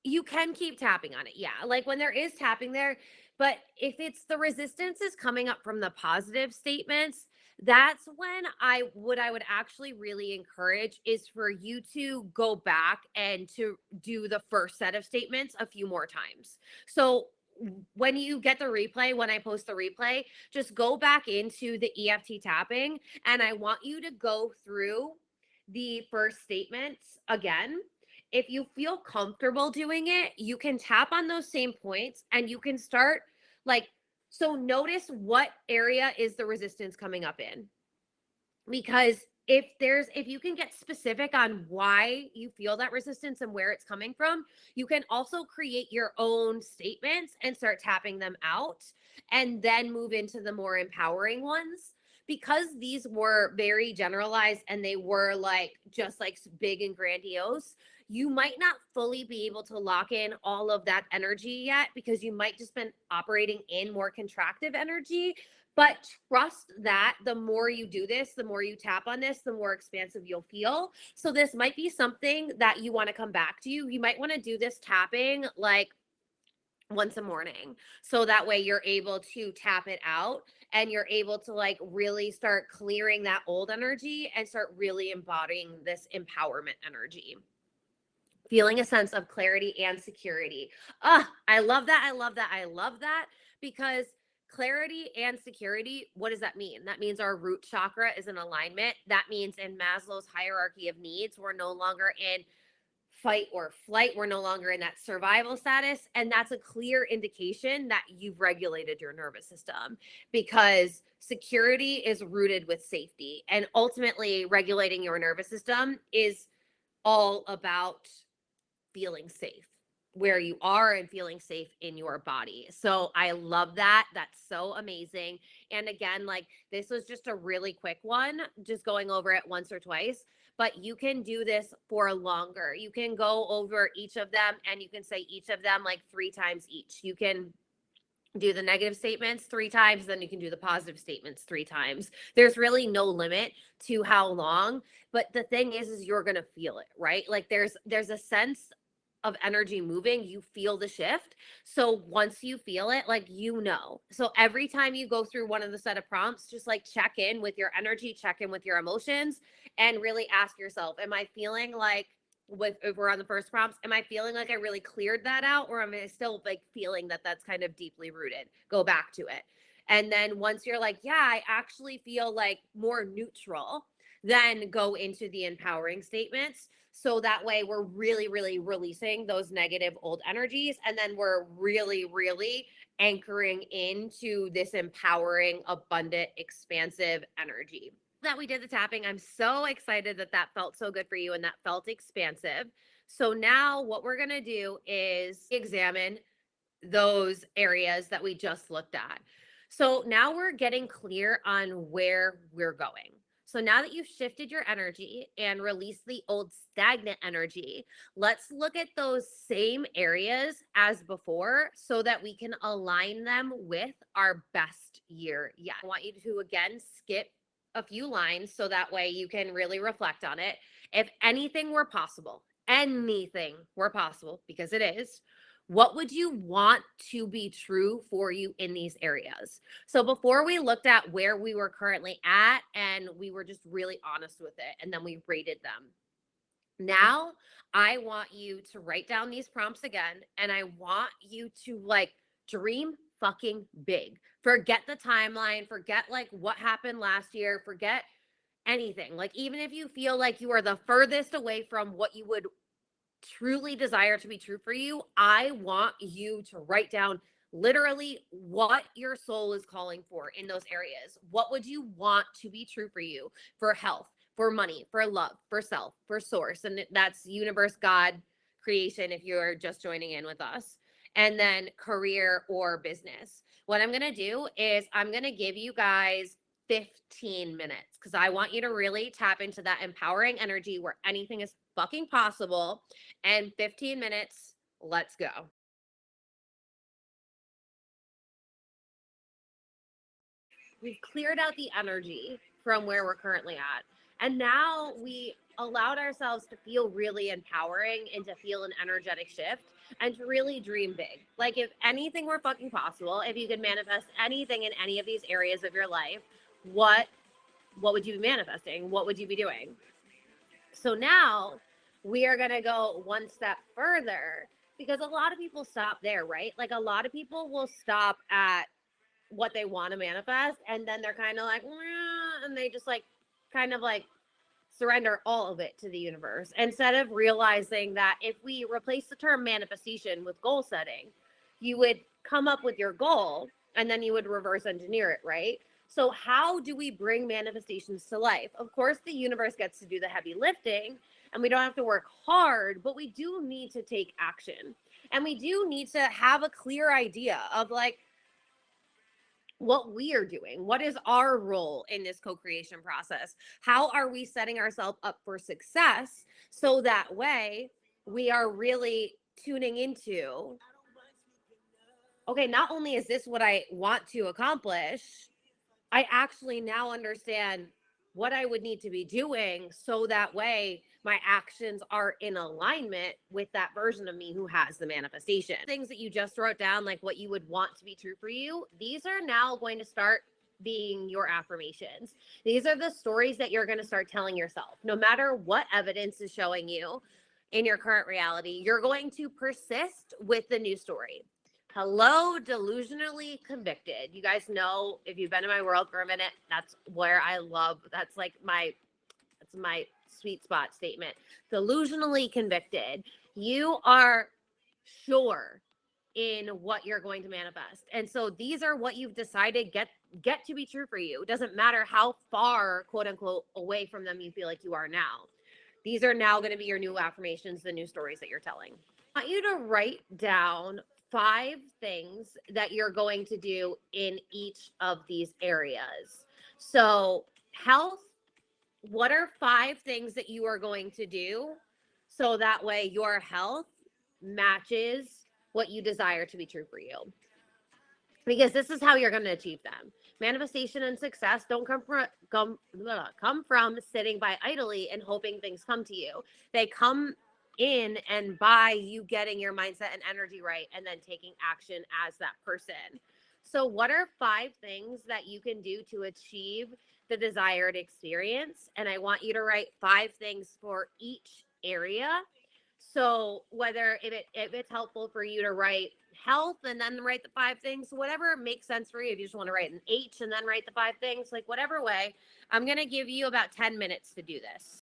you can keep tapping on it. Yeah. Like when there is tapping there, but if it's the resistance is coming up from the positive statements, that's when I would actually really encourage is for you to go back and to do the first set of statements a few more times. So when you get the replay, when I post the replay, just go back into the EFT tapping, and I want you to go through the first statements again. If you feel comfortable doing it, you can tap on those same points and you can start like, so notice what area is the resistance coming up in. Because if you can get specific on why you feel that resistance and where it's coming from, you can also create your own statements and start tapping them out, and then move into the more empowering ones. Because these were very generalized and they were like just like big and grandiose, you might not fully be able to lock in all of that energy yet, because you might just been operating in more contractive energy. But trust that the more you do this, the more you tap on this, the more expansive you'll feel. So this might be something that you want to come back to. You might want to do this tapping like once a morning. So that way you're able to tap it out and you're able to like really start clearing that old energy and start really embodying this empowerment energy. Feeling a sense of clarity and security. I love that. I love that. I love that, because clarity and security, what does that mean? That means our root chakra is in alignment. That means in Maslow's hierarchy of needs, we're no longer in fight or flight. We're no longer in that survival status. And that's a clear indication that you've regulated your nervous system, because security is rooted with safety. And ultimately, regulating your nervous system is all about feeling safe where you are and feeling safe in your body. So I love that. That's so amazing. And again, like this was just a really quick one, just going over it once or twice, but you can do this for longer. You can go over each of them and you can say each of them like 3 times each. You can do the negative statements 3 times, then you can do the positive statements 3 times. There's really no limit to how long, but the thing is you're going to feel it, right? Like there's a sense of energy moving, you feel the shift. So once you feel it, like, you know, so every time you go through one of the set of prompts, just like check in with your energy, check in with your emotions, and really ask yourself, am I feeling like, if we're on the first prompts, am I feeling like I really cleared that out, or am I still like feeling that that's kind of deeply rooted? Go back to it. And then once you're like, yeah, I actually feel like more neutral, then go into the empowering statements. So that way we're really, really releasing those negative old energies. And then we're really, really anchoring into this empowering, abundant, expansive energy. That we did the tapping. I'm so excited that that felt so good for you and that felt expansive. So now what we're going to do is examine those areas that we just looked at. So now we're getting clear on where we're going. So now that you've shifted your energy and released the old stagnant energy, let's look at those same areas as before so that we can align them with our best year yet. I want you to again skip a few lines so that way you can really reflect on it. If anything were possible, because it is, what would you want to be true for you in these areas? So before we looked at where we were currently at and we were just really honest with it and then we rated them. Now I want you to write down these prompts again, and I want you to like dream fucking big. Forget the timeline, forget like what happened last year, forget anything. Like even if you feel like you are the furthest away from what you would truly desire to be true for you, I want you to write down literally what your soul is calling for in those areas. What would you want to be true for you, for health, for money, for love, for self, for source? And that's universe, God, creation, if you're just joining in with us. And then career or business. What I'm going to do is I'm going to give you guys 15 minutes because I want you to really tap into that empowering energy where anything is fucking possible. And 15 minutes, let's go. We've cleared out the energy from where we're currently at. And now we allowed ourselves to feel really empowering and to feel an energetic shift and to really dream big. Like if anything were fucking possible, if you could manifest anything in any of these areas of your life, what would you be manifesting? What would you be doing? So now we are going to go one step further because a lot of people stop there, right? Like a lot of people will stop at what they want to manifest and then they're kind of like, and they just like kind of like surrender all of it to the universe instead of realizing that if we replace the term manifestation with goal setting, you would come up with your goal and then you would reverse engineer it, right? So how do we bring manifestations to life? Of course, the universe gets to do the heavy lifting and we don't have to work hard, but we do need to take action. And we do need to have a clear idea of like what we are doing. What is our role in this co-creation process? How are we setting ourselves up for success so that way we are really tuning into, okay, not only is this what I want to accomplish, I actually now understand what I would need to be doing so that way my actions are in alignment with that version of me who has the manifestation. Things that you just wrote down, like what you would want to be true for you, these are now going to start being your affirmations. These are the stories that you're going to start telling yourself. No matter what evidence is showing you in your current reality, you're going to persist with the new story. Hello, delusionally convicted. You guys know if you've been in my world for a minute, that's where I love. That's my sweet spot statement. Delusionally convicted. You are sure in what you're going to manifest. And so these are what you've decided get to be true for you. It doesn't matter how far, quote unquote, away from them you feel like you are now. These are now going to be your new affirmations, the new stories that you're telling. I want you to write down 5 things that you're going to do in each of these areas. So, health, what are 5 things that you are going to do so that way your health matches what you desire to be true for you? Because this is how you're going to achieve them. Manifestation and success don't come from sitting by idly and hoping things come to you. They come in and by you getting your mindset and energy right and then taking action as that person. So what are 5 things that you can do to achieve the desired experience? And I want you to write 5 things for each area. So whether if it's helpful for you to write health and then write the 5 things, whatever makes sense for you. If you just want to write an H and then write the 5 things, like whatever way, I'm going to give you about 10 minutes to do this.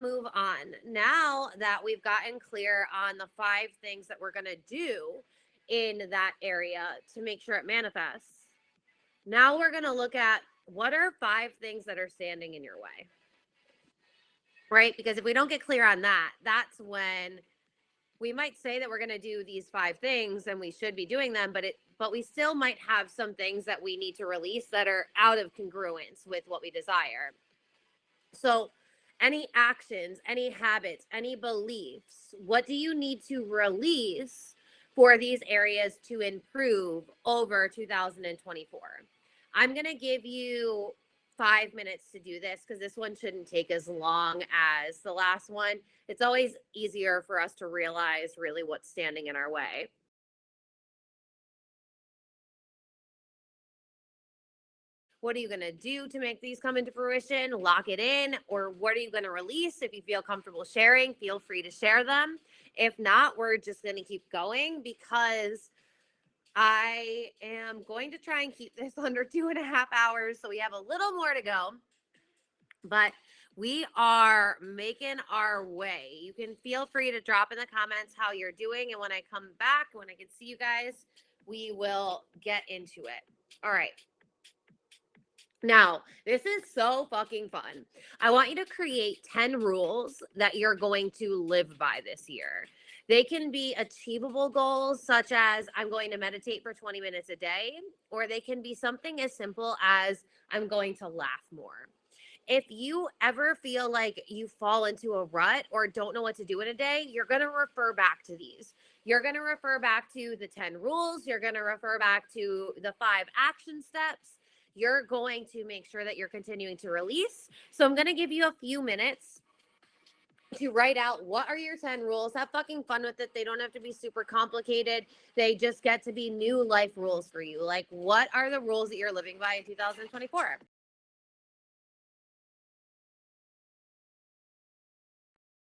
Move on. Now that we've gotten clear on the 5 things that we're going to do in that area to make sure it manifests, now we're going to look at what are 5 things that are standing in your way. Right? Because if we don't get clear on that, that's when we might say that we're going to do these 5 things and we should be doing them, but we still might have some things that we need to release that are out of congruence with what we desire. So any actions, any habits, any beliefs, what do you need to release for these areas to improve over 2024? I'm going to give you 5 minutes to do this because this one shouldn't take as long as the last one. It's always easier for us to realize really what's standing in our way. What are you going to do to make these come into fruition? Lock it in, or what are you going to release? If you feel comfortable sharing, feel free to share them. If not, we're just going to keep going because I am going to try and keep this under 2.5 hours. So we have a little more to go. But We are making our way. You can feel free to drop in the comments how you're doing. And when I come back, when I can see you guys, we will get into it. All right. Now, this is so fucking fun. I want you to create 10 rules that you're going to live by this year. They can be achievable goals, such as I'm going to meditate for 20 minutes a day, or they can be something as simple as I'm going to laugh more. If you ever feel like you fall into a rut or don't know what to do in a day, you're going to refer back to these. You're going to refer back to the 10 rules. You're going to refer back to the 5 action steps. You're going to make sure that you're continuing to release. So I'm going to give you a few minutes to write out what are your 10 rules. Have fucking fun with it. They don't have to be super complicated. They just get to be new life rules for you. Like, what are the rules that you're living by in 2024?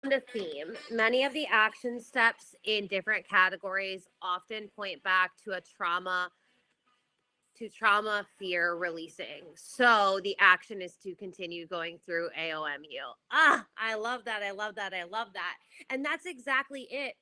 The theme, many of the action steps in different categories often point back to trauma fear releasing. So the action is to continue going through AOMU. I love that. I love that. I love that. And that's exactly it.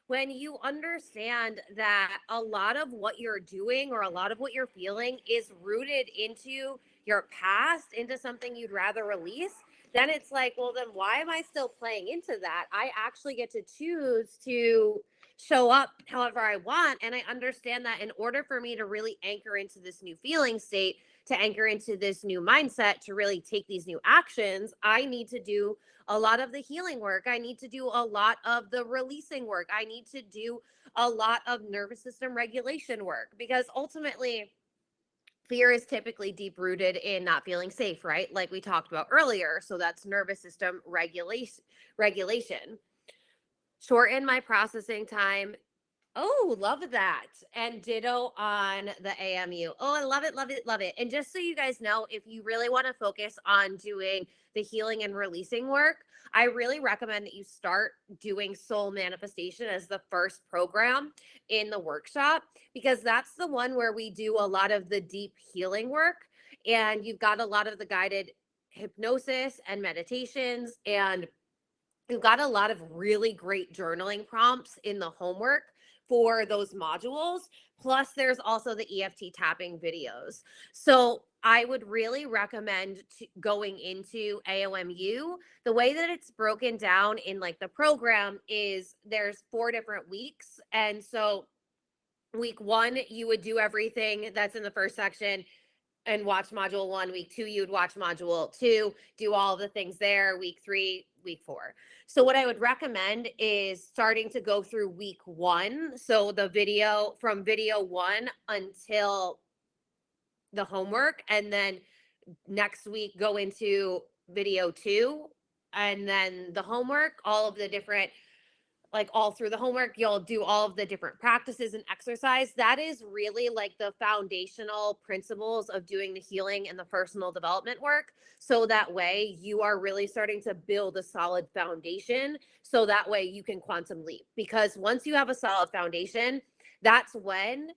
When you understand that a lot of what you're doing or a lot of what you're feeling is rooted into your past, into something you'd rather release, then it's like, well, then why am I still playing into that? I actually get to choose to show up however I want. And I understand that in order for me to really anchor into this new feeling state, to anchor into this new mindset, to really take these new actions, I need to do a lot of the healing work. I need to do a lot of the releasing work. I need to do a lot of nervous system regulation work, because ultimately, fear is typically deep rooted in not feeling safe, right? Like we talked about earlier. So that's nervous system regulation. Shorten my processing time. Oh, love that. And ditto on the AMU. Oh, I love it, love it, love it. And just so you guys know, if you really want to focus on doing the healing and releasing work, I really recommend that you start doing soul manifestation as the first program in the workshop, because that's the one where we do a lot of the deep healing work. And you've got a lot of the guided hypnosis and meditations, and you've got a lot of really great journaling prompts in the homework for those modules. Plus, there's also the EFT tapping videos. So I would really recommend going into AOMU. The way that it's broken down in like the program is there's 4 different weeks. And so week 1, you would do everything that's in the first section and watch module 1. Week 2, you'd watch module 2, do all the things there. Week 3, week 4. So what I would recommend is starting to go through week 1. So the video from video 1 until the homework, and then next week go into video 2, and then the homework, all of the different, like all through the homework, you'll do all of the different practices and exercise. That is really like the foundational principles of doing the healing and the personal development work. So that way you are really starting to build a solid foundation. So that way you can quantum leap, because once you have a solid foundation, that's when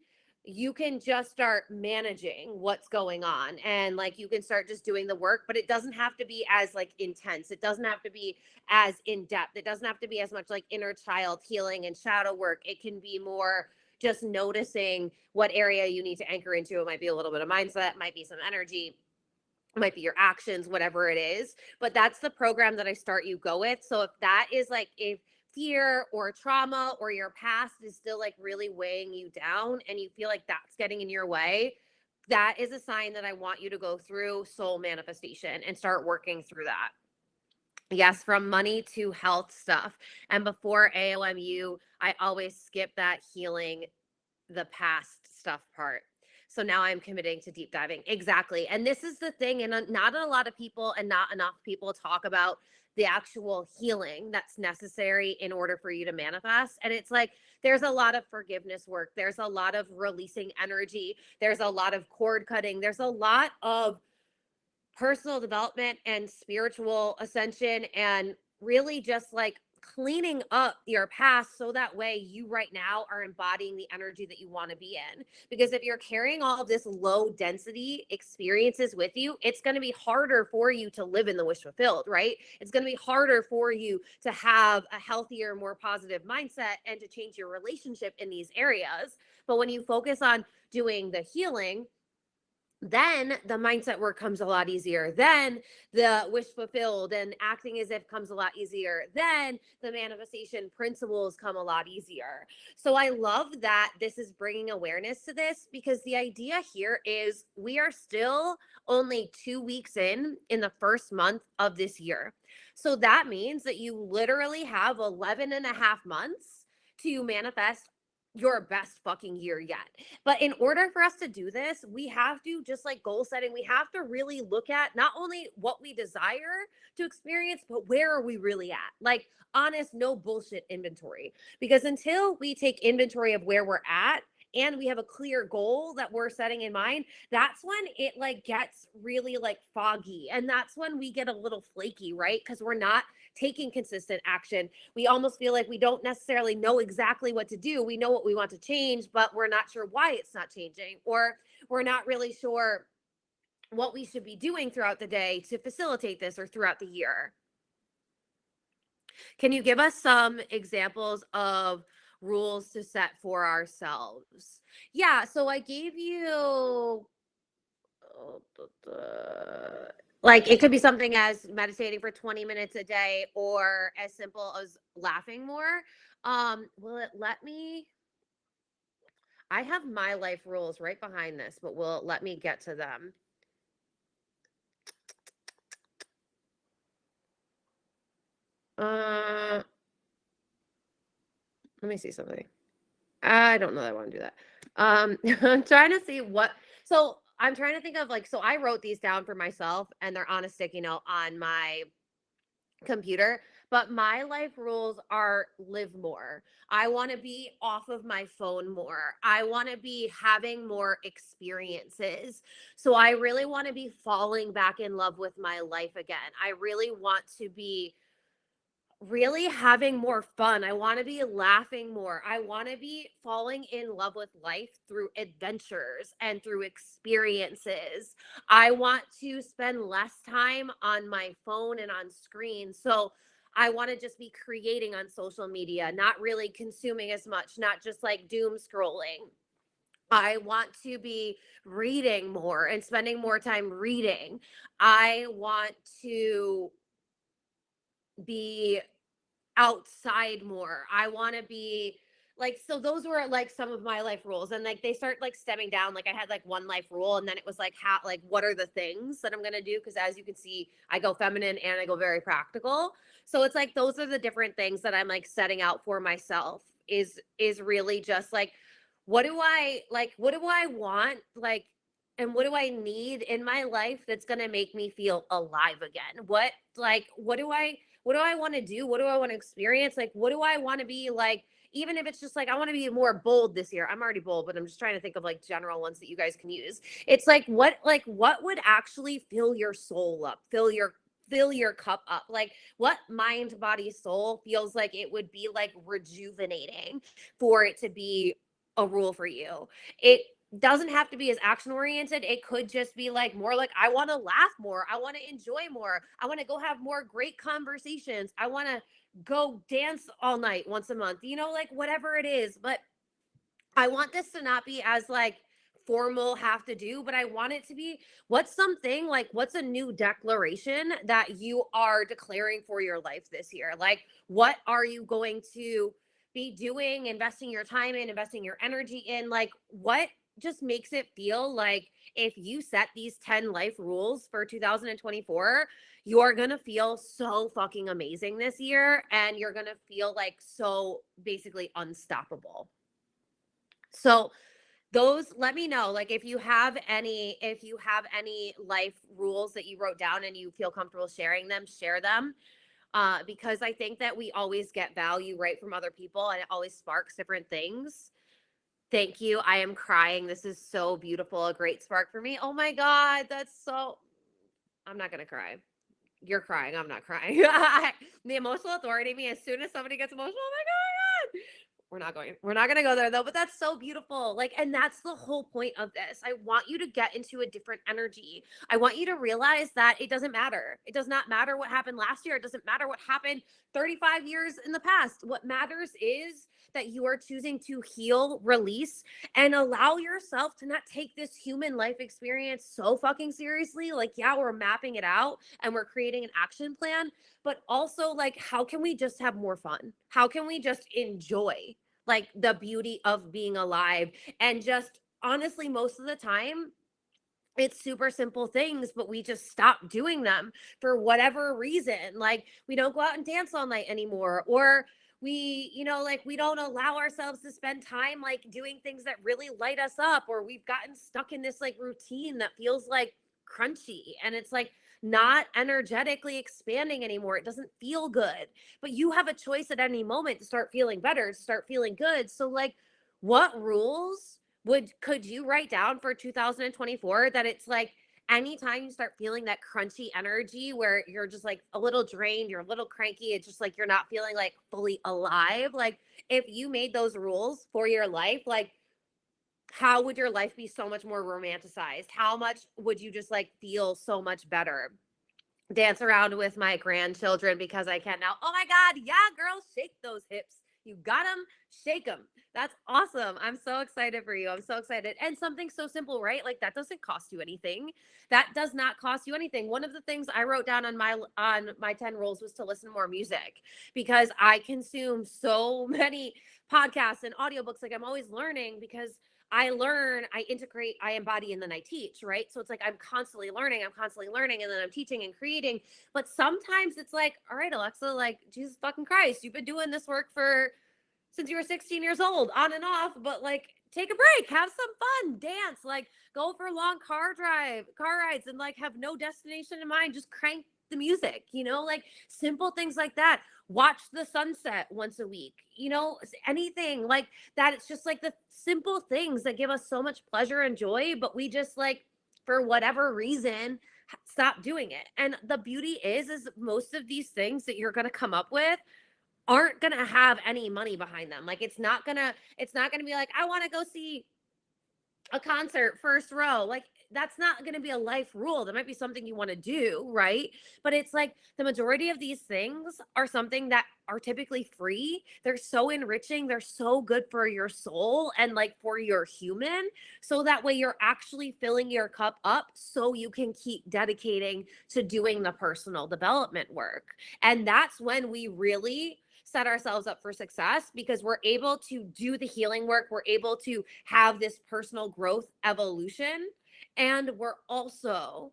you can just start managing what's going on, and like you can start just doing the work. But it doesn't have to be as like intense. It doesn't have to be as in depth. It doesn't have to be as much like inner child healing and shadow work. It can be more just noticing what area you need to anchor into. It might be a little bit of mindset, might be some energy, might be your actions, whatever it is. But that's the program that I start you go with. So if that is like, if fear or trauma or your past is still like really weighing you down and you feel like that's getting in your way, that is a sign that I want you to go through soul manifestation and start working through that. Yes, from money to health stuff. And before AOMU, I always skip that healing the past stuff part. So now I'm committing to deep diving. Exactly. And this is the thing. And not a lot of people and not enough people talk about the actual healing that's necessary in order for you to manifest. And it's like, there's a lot of forgiveness work. There's a lot of releasing energy. There's a lot of cord cutting. There's a lot of personal development and spiritual ascension, and really just like cleaning up your past so that way you right now are embodying the energy that you want to be in. Because if you're carrying all of this low density experiences with you, it's going to be harder for you to live in the wish fulfilled, right? It's going to be harder for you to have a healthier, more positive mindset and to change your relationship in these areas. But when you focus on doing the healing, then the mindset work comes a lot easier. Then the wish fulfilled and acting as if comes a lot easier. Then the manifestation principles come a lot easier. So I love that this is bringing awareness to this, because the idea here is we are still only 2 weeks in the first month of this year. So that means that you literally have 11 and a half months to manifest your best fucking year yet. But in order for us to do this, we have to, just like goal setting, we have to really look at not only what we desire to experience, but where are we really at? Like honest, no bullshit inventory. Because until we take inventory of where we're at and we have a clear goal that we're setting in mind, that's when it like gets really like foggy. And that's when we get a little flaky, right? Because we're not taking consistent action. We almost feel like we don't necessarily know exactly what to do. We know what we want to change, but we're not sure why it's not changing, or we're not really sure what we should be doing throughout the day to facilitate this or throughout the year. Can you give us some examples of rules to set for ourselves? Yeah, so I gave you like it could be something as meditating for 20 minutes a day, or as simple as laughing more. Will it let me? I have my life rules right behind this, but will it let me get to them? Uh, let me see something. I don't know that I want to do that. I'm trying to see what. So I'm trying to think of like. So I wrote these down for myself, and they're on a sticky note on my computer. But my life rules are live more. I want to be off of my phone more. I want to be having more experiences. So I really want to be falling back in love with my life again. I really want to be really having more fun. I want to be laughing more. I want to be falling in love with life through adventures and through experiences. I want to spend less time on my phone and on screen. So I want to just be creating on social media, not really consuming as much, not just like doom scrolling. I want to be reading more and spending more time reading. I want to be outside more. I want to be like, so those were like some of my life rules, and like they start like stemming down. Like I had like one life rule, and then it was like how, like what are the things that I'm going to do, because as you can see, I go feminine and I go very practical. So it's like those are the different things that I'm like setting out for myself, is really just like what do I want, like, and what do I need in my life that's going to make me feel alive again? What do I want to do? What do I want to experience? Like, what do I want to be like? Even if it's just like, I want to be more bold this year. I'm already bold, but I'm just trying to think of like general ones that you guys can use. It's like what would actually fill your soul up, fill your cup up? Like what mind, body, soul feels like it would be like rejuvenating for it to be a rule for you. It doesn't have to be as action oriented. It could just be like more like, I want to laugh more. I want to enjoy more. I want to go have more great conversations. I want to go dance all night once a month, like whatever it is. But I want this to not be as like formal have to do, but I want it to be what's a new declaration that you are declaring for your life this year? Like, what are you going to be doing, investing your time in, investing your energy in? Like, what just makes it feel like if you set these 10 life rules for 2024, you're going to feel so fucking amazing this year, and you're going to feel like so basically unstoppable. So those, let me know, like if you have any life rules that you wrote down and you feel comfortable sharing them, share them. Because I think that we always get value right from other people, and it always sparks different things. Thank you. I am crying. This is so beautiful. A great spark for me. Oh my God. I'm not going to cry. You're crying. I'm not crying. The emotional authority in me, as soon as somebody gets emotional, I'm like, oh my God. We're not going to go there though, but that's so beautiful. Like, and that's the whole point of this. I want you to get into a different energy. I want you to realize that it doesn't matter. It does not matter what happened last year. It doesn't matter what happened 35 years in the past. What matters is that you are choosing to heal, release, and allow yourself to not take this human life experience so fucking seriously. Like, yeah, we're mapping it out and we're creating an action plan, but also like, how can we just have more fun? How can we just enjoy like the beauty of being alive? And just honestly, most of the time, it's super simple things, but we just stop doing them for whatever reason. Like, we don't go out and dance all night anymore, or we, like, we don't allow ourselves to spend time like doing things that really light us up, or we've gotten stuck in this like routine that feels like crunchy, and it's like not energetically expanding anymore. It doesn't feel good, but you have a choice at any moment to start feeling better, to start feeling good. So like, what rules could you write down for 2024 that it's like anytime you start feeling that crunchy energy where you're just like a little drained, you're a little cranky, it's just like you're not feeling like fully alive? Like, if you made those rules for your life, like, how would your life be so much more romanticized? How much would you just like feel so much better? Dance around with my grandchildren because I can now. Oh my God. Yeah, girl, shake those hips. You got them, shake them. That's awesome. I'm so excited for you. I'm so excited. And something so simple, right? Like, that doesn't cost you anything. That does not cost you anything. One of the things I wrote down on my 10 rules was to listen to more music, because I consume so many podcasts and audiobooks. Like, I'm always learning because I learn, I integrate, I embody, and then I teach, right? So it's like I'm constantly learning, and then I'm teaching and creating. But sometimes it's like, all right, Alexa, like, Jesus fucking Christ, you've been doing this work since you were 16 years old, on and off, but like, take a break, have some fun, dance, like, go for long car rides, and like have no destination in mind, just crank the music, like simple things like that. Watch the sunset once a week, anything like that. It's just like the simple things that give us so much pleasure and joy, but we just like, for whatever reason, stop doing it. And the beauty is most of these things that you're going to come up with aren't going to have any money behind them. Like, it's not going to be like, I want to go see a concert first row. Like, that's not going to be a life rule. That might be something you want to do, right? But it's like the majority of these things are something that are typically free. They're so enriching, they're so good for your soul and like for your human, so that way you're actually filling your cup up so you can keep dedicating to doing the personal development work. And that's when we really set ourselves up for success, because we're able to do the healing work, we're able to have this personal growth evolution, and we're also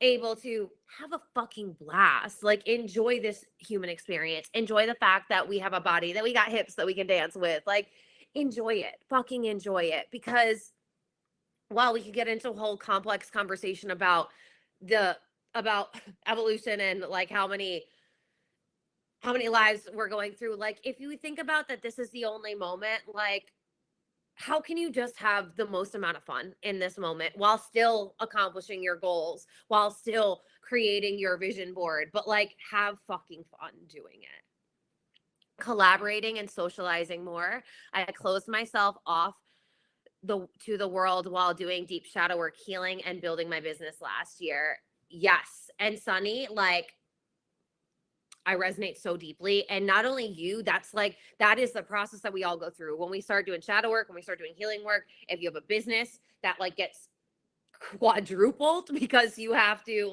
able to have a fucking blast, like enjoy this human experience, enjoy the fact that we have a body, that we got hips that we can dance with, like enjoy it, fucking enjoy it. Because while we could get into a whole complex conversation about about evolution and like how many lives we're going through, like if you think about that this is the only moment, like how can you just have the most amount of fun in this moment while still accomplishing your goals, while still creating your vision board, but like have fucking fun doing it? Collaborating and socializing more. I closed myself off to the world while doing deep shadow work, healing, and building my business last year. Yes. And Sunny, like, I resonate so deeply. And not only you, that is the process that we all go through when we start doing shadow work, when we start doing healing work. If you have a business that like gets quadrupled, because you have to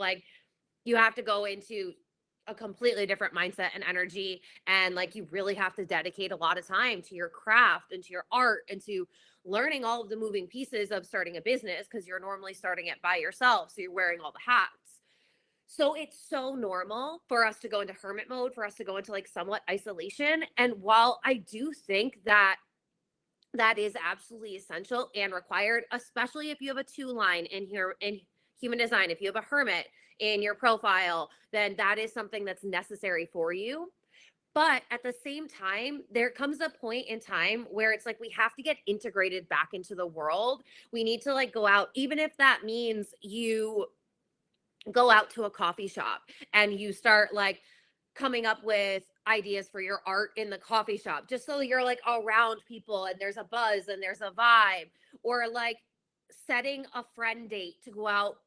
go into a completely different mindset and energy, and like you really have to dedicate a lot of time to your craft and to your art and to learning all of the moving pieces of starting a business, because you're normally starting it by yourself, so you're wearing all the hats. So it's so normal for us to go into hermit mode, for us to go into like somewhat isolation. And while I do think that is absolutely essential and required, especially if you have a 2 line in here in human design, if you have a hermit in your profile, then that is something that's necessary for you. But at the same time, there comes a point in time where it's like we have to get integrated back into the world. We need to like go out, even if that means you go out to a coffee shop and you start like coming up with ideas for your art in the coffee shop, just so you're like around people and there's a buzz and there's a vibe. Or like setting a friend date to go out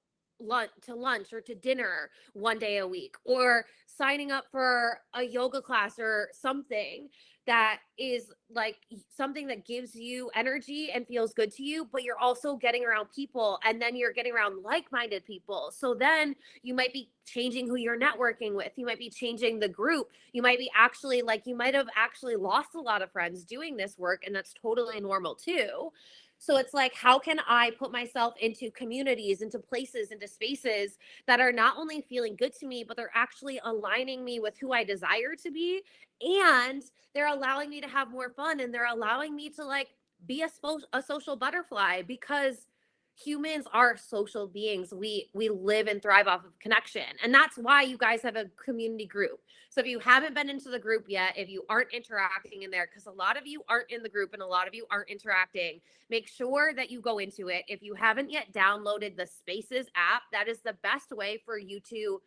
lunch or to dinner one day a week, or signing up for a yoga class or something that is like something that gives you energy and feels good to you, but you're also getting around people, and then you're getting around like-minded people. So then you might be changing who you're networking with. You might be changing the group. You might be actually like, you might have actually lost a lot of friends doing this work, and that's totally normal too. So it's like, how can I put myself into communities, into places, into spaces that are not only feeling good to me, but they're actually aligning me with who I desire to be. And they're allowing me to have more fun, and they're allowing me to like be a social butterfly, because humans are social beings. We live and thrive off of connection. And that's why you guys have a community group. So if you haven't been into the group yet, if you aren't interacting in there, because a lot of you aren't in the group and a lot of you aren't interacting, make sure that you go into it. If you haven't yet downloaded the Spaces app, that is the best way for you to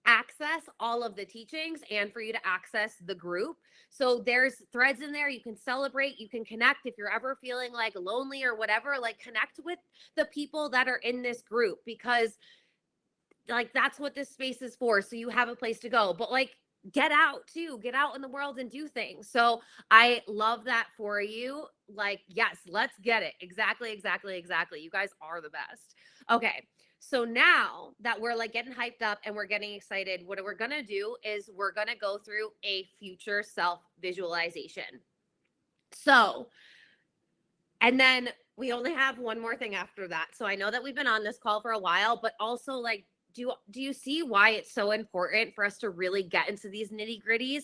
access all of the teachings and for you to access the group. So there's threads in there. You can celebrate, you can connect. If you're ever feeling like lonely or whatever, like connect with the people that are in this group, because like that's what this space is for. So you have a place to go, but like get out too, get out in the world and do things. So I love that for you. Like, yes, let's get it. Exactly, exactly, exactly. You guys are the best. Okay. So now that we're like getting hyped up and we're getting excited, what we're going to do is we're going to go through a future self visualization. So, and then we only have one more thing after that. So I know that we've been on this call for a while, but also like, do you see why it's so important for us to really get into these nitty gritties?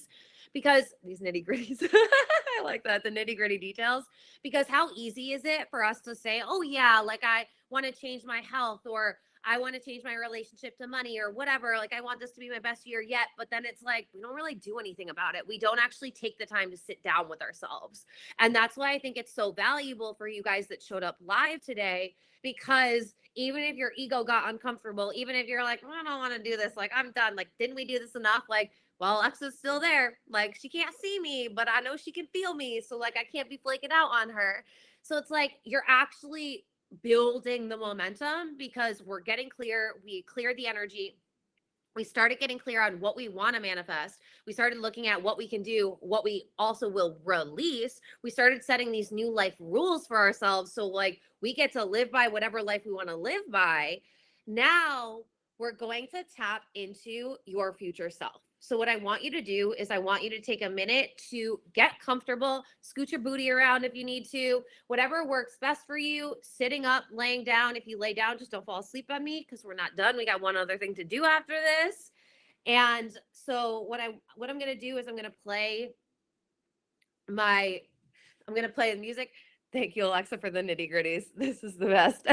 Because these nitty gritties, I like that, the nitty gritty details. Because how easy is it for us to say, oh yeah, like I want to change my health, or I want to change my relationship to money, or whatever. Like I want this to be my best year yet. But then it's like, we don't really do anything about it. We don't actually take the time to sit down with ourselves. And that's why I think it's so valuable for you guys that showed up live today, because even if your ego got uncomfortable, even if you're like, I don't want to do this, like I'm done, like didn't we do this enough? Like, well, Alexa's still there. Like she can't see me, but I know she can feel me. So like I can't be flaking out on her. So it's like you're actually building the momentum, because we're getting clear. We cleared the energy. We started getting clear on what we want to manifest. We started looking at what we can do, what we also will release. We started setting these new life rules for ourselves. So, like, we get to live by whatever life we want to live by. Now, we're going to tap into your future self. So, what I want you to do is, I want you to take a minute to get comfortable, scoot your booty around if you need to, whatever works best for you, sitting up, laying down. If you lay down, just don't fall asleep on me, because we're not done. We got one other thing to do after this. And so what I'm going to do is my I'm going to play the music. Thank you, Alexa, for the nitty gritties. This is the best.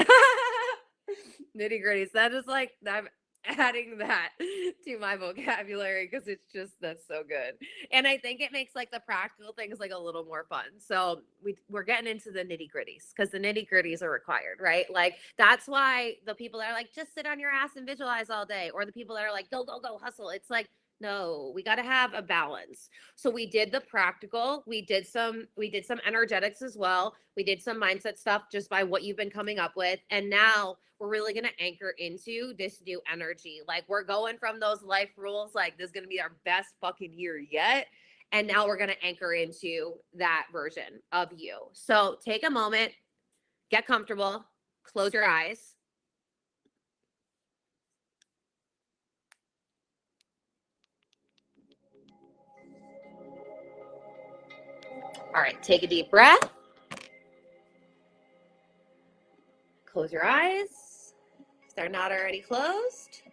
Nitty gritties. That is like, I'm adding that to my vocabulary, because it's just, that's so good. And I think it makes like the practical things like a little more fun. So we're getting into the nitty gritties, because the nitty gritties are required, right? Like that's why the people that are like, just sit on your ass and visualize all day, or the people that are like, go, go, go, hustle. It's like, no, we got to have a balance. So we did the practical, we did some energetics as well. We did some mindset stuff just by what you've been coming up with. And now we're really going to anchor into this new energy. Like we're going from those life rules, like this is going to be our best fucking year yet. And now we're going to anchor into that version of you. So take a moment, get comfortable, close your eyes. All right, take a deep breath. Close your eyes if they're not already closed.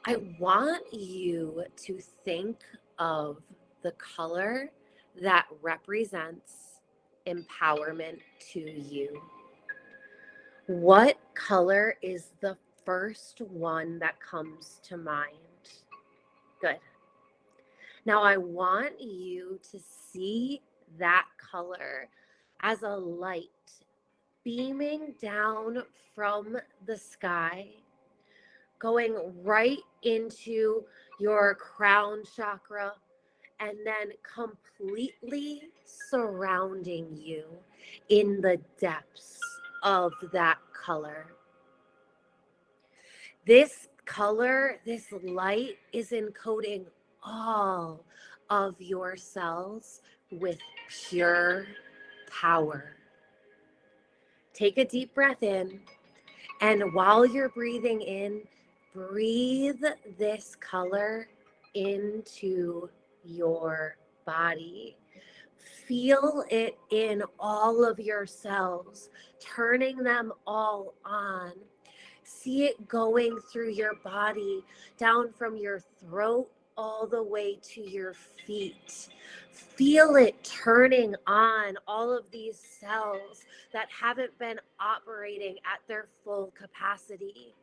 I want you to think of the color that represents empowerment to you. What color is the first one that comes to mind? Good. Now I want you to see that color as a light beaming down from the sky, going right into your crown chakra, and then completely surrounding you in the depths of that color. This color, this light is encoding all of your cells with pure power. Take a deep breath in, and while you're breathing in, breathe this color into your body. Feel it in all of your cells, turning them all on. See it going through your body, down from your throat all the way to your feet. Feel it turning on all of these cells that haven't been operating at their full capacity.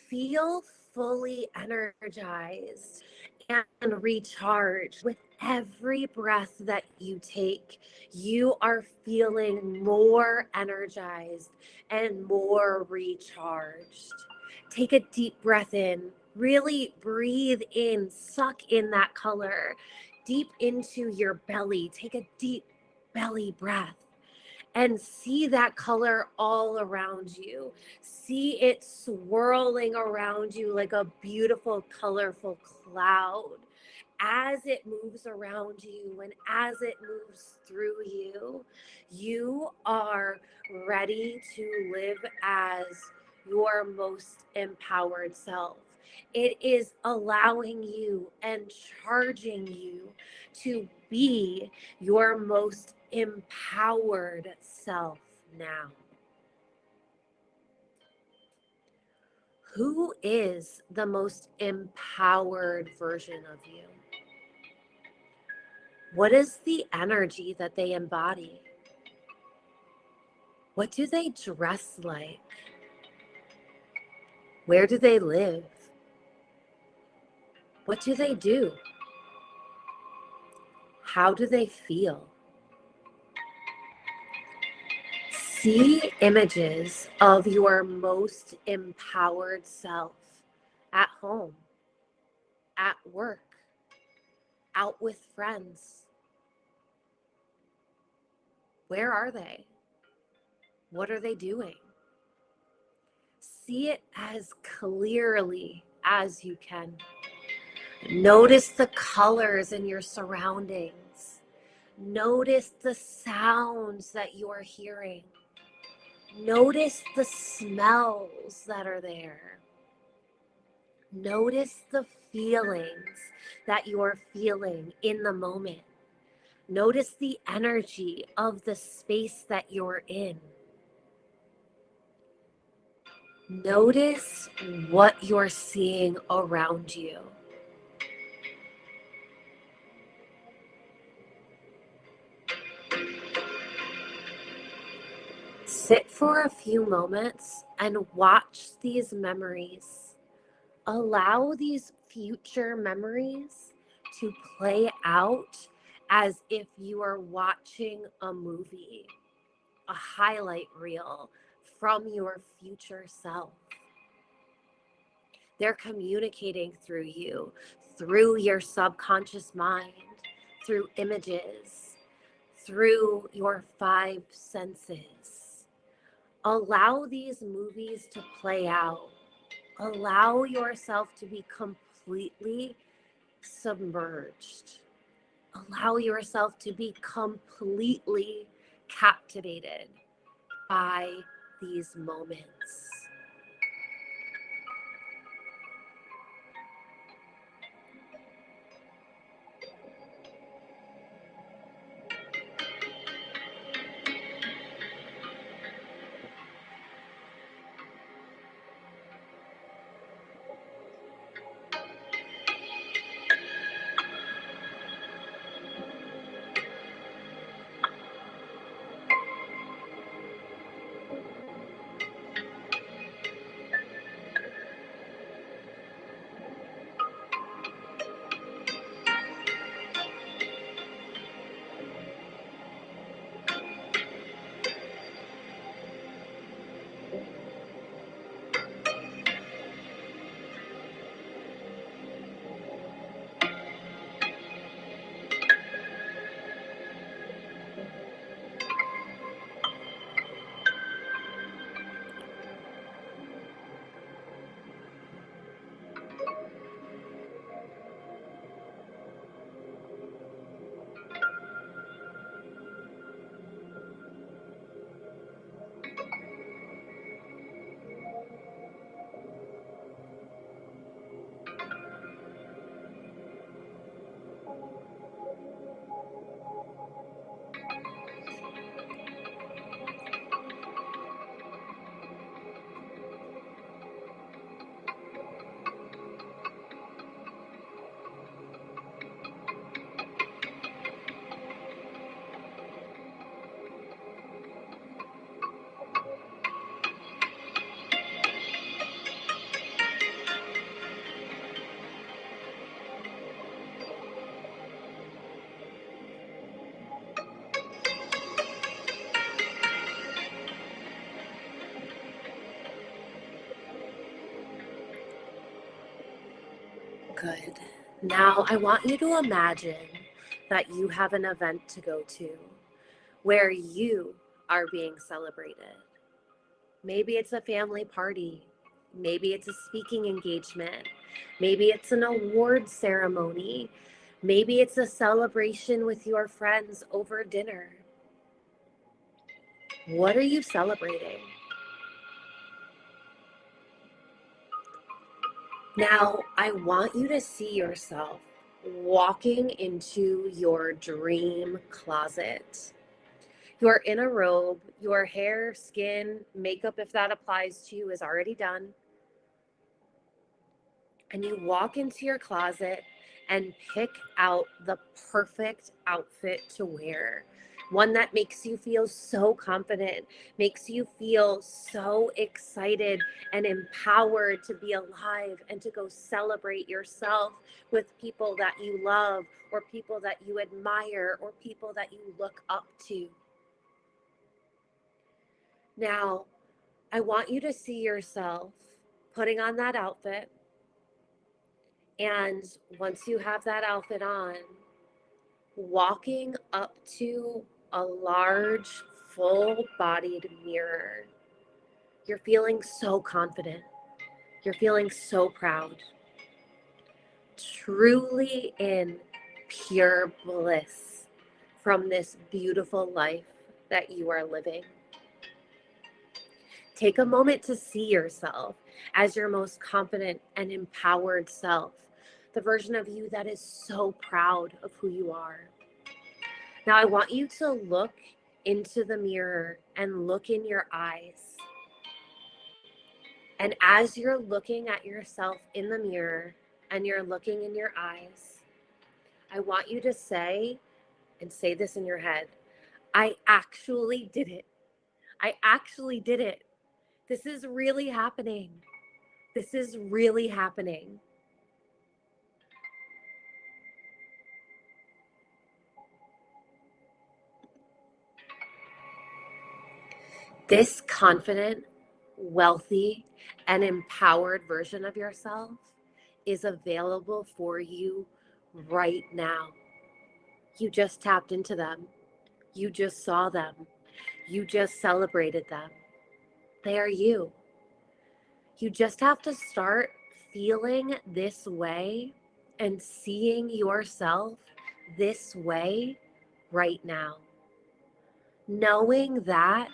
Feel fully energized and recharged. With every breath that you take, you are feeling more energized and more recharged. Take a deep breath in. Really breathe in, suck in that color deep into your belly. Take a deep belly breath and see that color all around you. See it swirling around you like a beautiful, colorful cloud. As it moves around you and as it moves through you, you are ready to live as your most empowered self. It is allowing you and charging you to be your most empowered self now. Who is the most empowered version of you? What is the energy that they embody? What do they dress like? Where do they live? What do they do? How do they feel? See images of your most empowered self at home, at work, out with friends. Where are they? What are they doing? See it as clearly as you can. Notice the colors in your surroundings. Notice the sounds that you are hearing. Notice the smells that are there. Notice the feelings that you're feeling in the moment. Notice the energy of the space that you're in. Notice what you're seeing around you. Sit for a few moments and watch these memories. Allow these future memories to play out as if you are watching a movie, a highlight reel from your future self. They're communicating through you, through your subconscious mind, through images, through your five senses. Allow these movies to play out. Allow yourself to be completely submerged. Allow yourself to be completely captivated by these moments. Good. Now I want you to imagine that you have an event to go to where you are being celebrated. Maybe it's a family party. Maybe it's a speaking engagement. Maybe it's an award ceremony. Maybe it's a celebration with your friends over dinner. What are you celebrating? Now, I want you to see yourself walking into your dream closet. You're in a robe, your hair, skin, makeup, if that applies to you, is already done. And you walk into your closet and pick out the perfect outfit to wear. One that makes you feel so confident, makes you feel so excited and empowered to be alive and to go celebrate yourself with people that you love or people that you admire or people that you look up to. Now, I want you to see yourself putting on that outfit. And once you have that outfit on, walking up to a large, full-bodied mirror. You're feeling so confident. You're feeling so proud. Truly in pure bliss from this beautiful life that you are living. Take a moment to see yourself as your most confident and empowered self, the version of you that is so proud of who you are. Now, I want you to look into the mirror and look in your eyes. And as you're looking at yourself in the mirror and you're looking in your eyes, I want you to say, and say this in your head, I actually did it. I actually did it. This is really happening. This is really happening. This confident, wealthy, and empowered version of yourself is available for you right now. You just tapped into them. You just saw them. You just celebrated them. They are you. You just have to start feeling this way and seeing yourself this way right now. Knowing that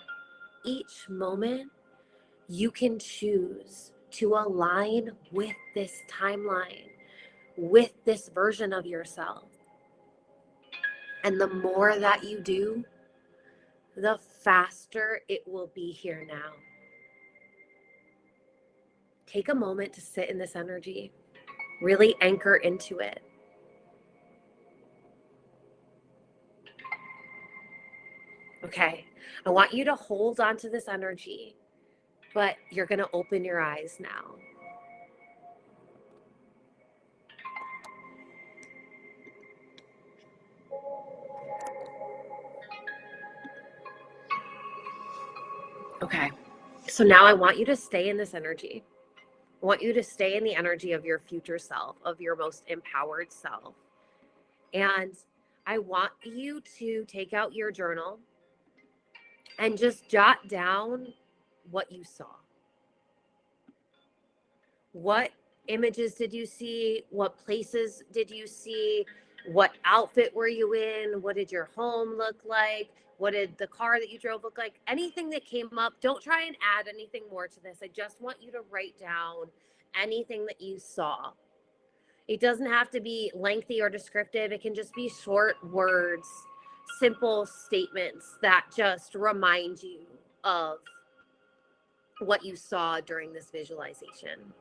each moment you can choose to align with this timeline, with this version of yourself. And the more that you do, the faster it will be here now. Take a moment to sit in this energy, really anchor into it. Okay, I want you to hold on to this energy, but you're going to open your eyes now. Okay, so now I want you to stay in this energy. I want you to stay in the energy of your future self, of your most empowered self. And I want you to take out your journal and just jot down what you saw. What images did you see? What places did you see? What outfit were you in? What did your home look like? What did the car that you drove look like? Anything that came up, don't try and add anything more to this. I just want you to write down anything that you saw. It doesn't have to be lengthy or descriptive. It can just be short words, simple statements that just remind you of what you saw during this visualization.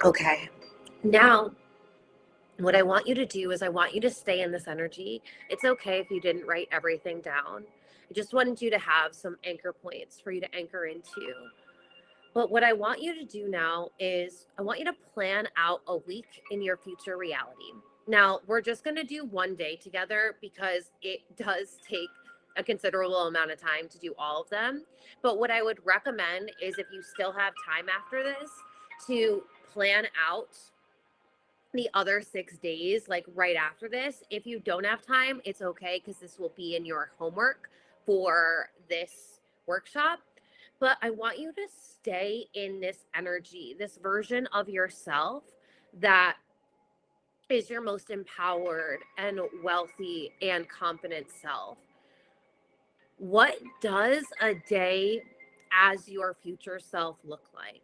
Okay. Now, what I want you to do is I want you to stay in this energy. It's okay if you didn't write everything down. I just wanted you to have some anchor points for you to anchor into. But what I want you to do now is I want you to plan out a week in your future reality. Now, we're just going to do one day together because it does take a considerable amount of time to do all of them. But what I would recommend is if you still have time after this to plan out the other 6 days, like right after this. If you don't have time, it's okay because this will be in your homework for this workshop. But I want you to stay in this energy, this version of yourself that is your most empowered and wealthy and confident self. What does a day as your future self look like?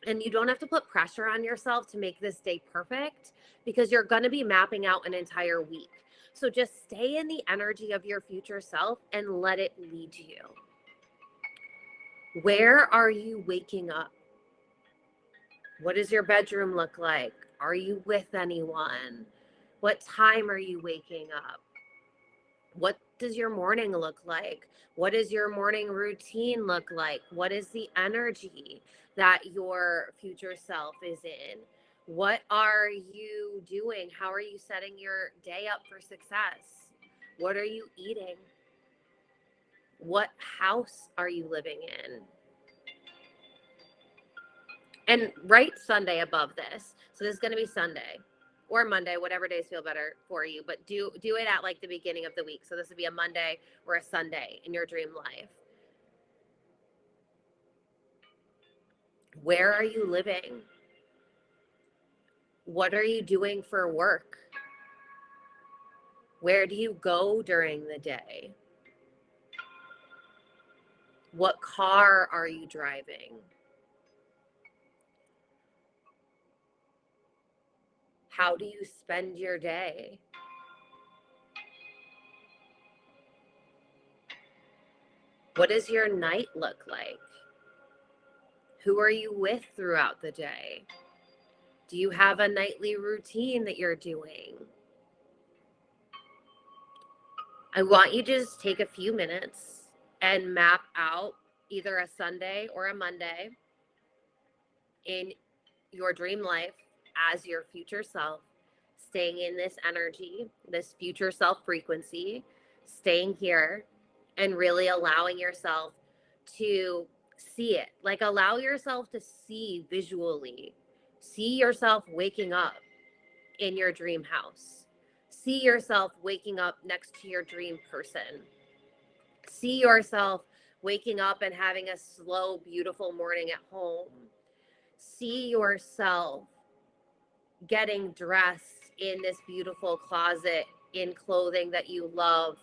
And you don't have to put pressure on yourself to make this day perfect because you're going to be mapping out an entire week. So just stay in the energy of your future self and let it lead you. Where are you waking up? What does your bedroom look like? Are you with anyone? What time are you waking up? What does your morning look like? What does your morning routine look like? What is the energy that your future self is in? What are you doing? How are you setting your day up for success? What are you eating? What house are you living in? And write Sunday above this. So this is going to be Sunday or Monday, whatever days feel better for you. But do it at like the beginning of the week. So this would be a Monday or a Sunday in your dream life. Where are you living? What are you doing for work? Where do you go during the day? What car are you driving? How do you spend your day? What does your night look like? Who are you with throughout the day? Do you have a nightly routine that you're doing? I want you to just take a few minutes and map out either a Sunday or a Monday in your dream life as your future self, staying in this energy, this future self frequency, staying here and really allowing yourself to see it. Like allow yourself to see visually, see yourself waking up in your dream house. See yourself waking up next to your dream person. See yourself waking up and having a slow, beautiful morning at home. See yourself getting dressed in this beautiful closet in clothing that you love.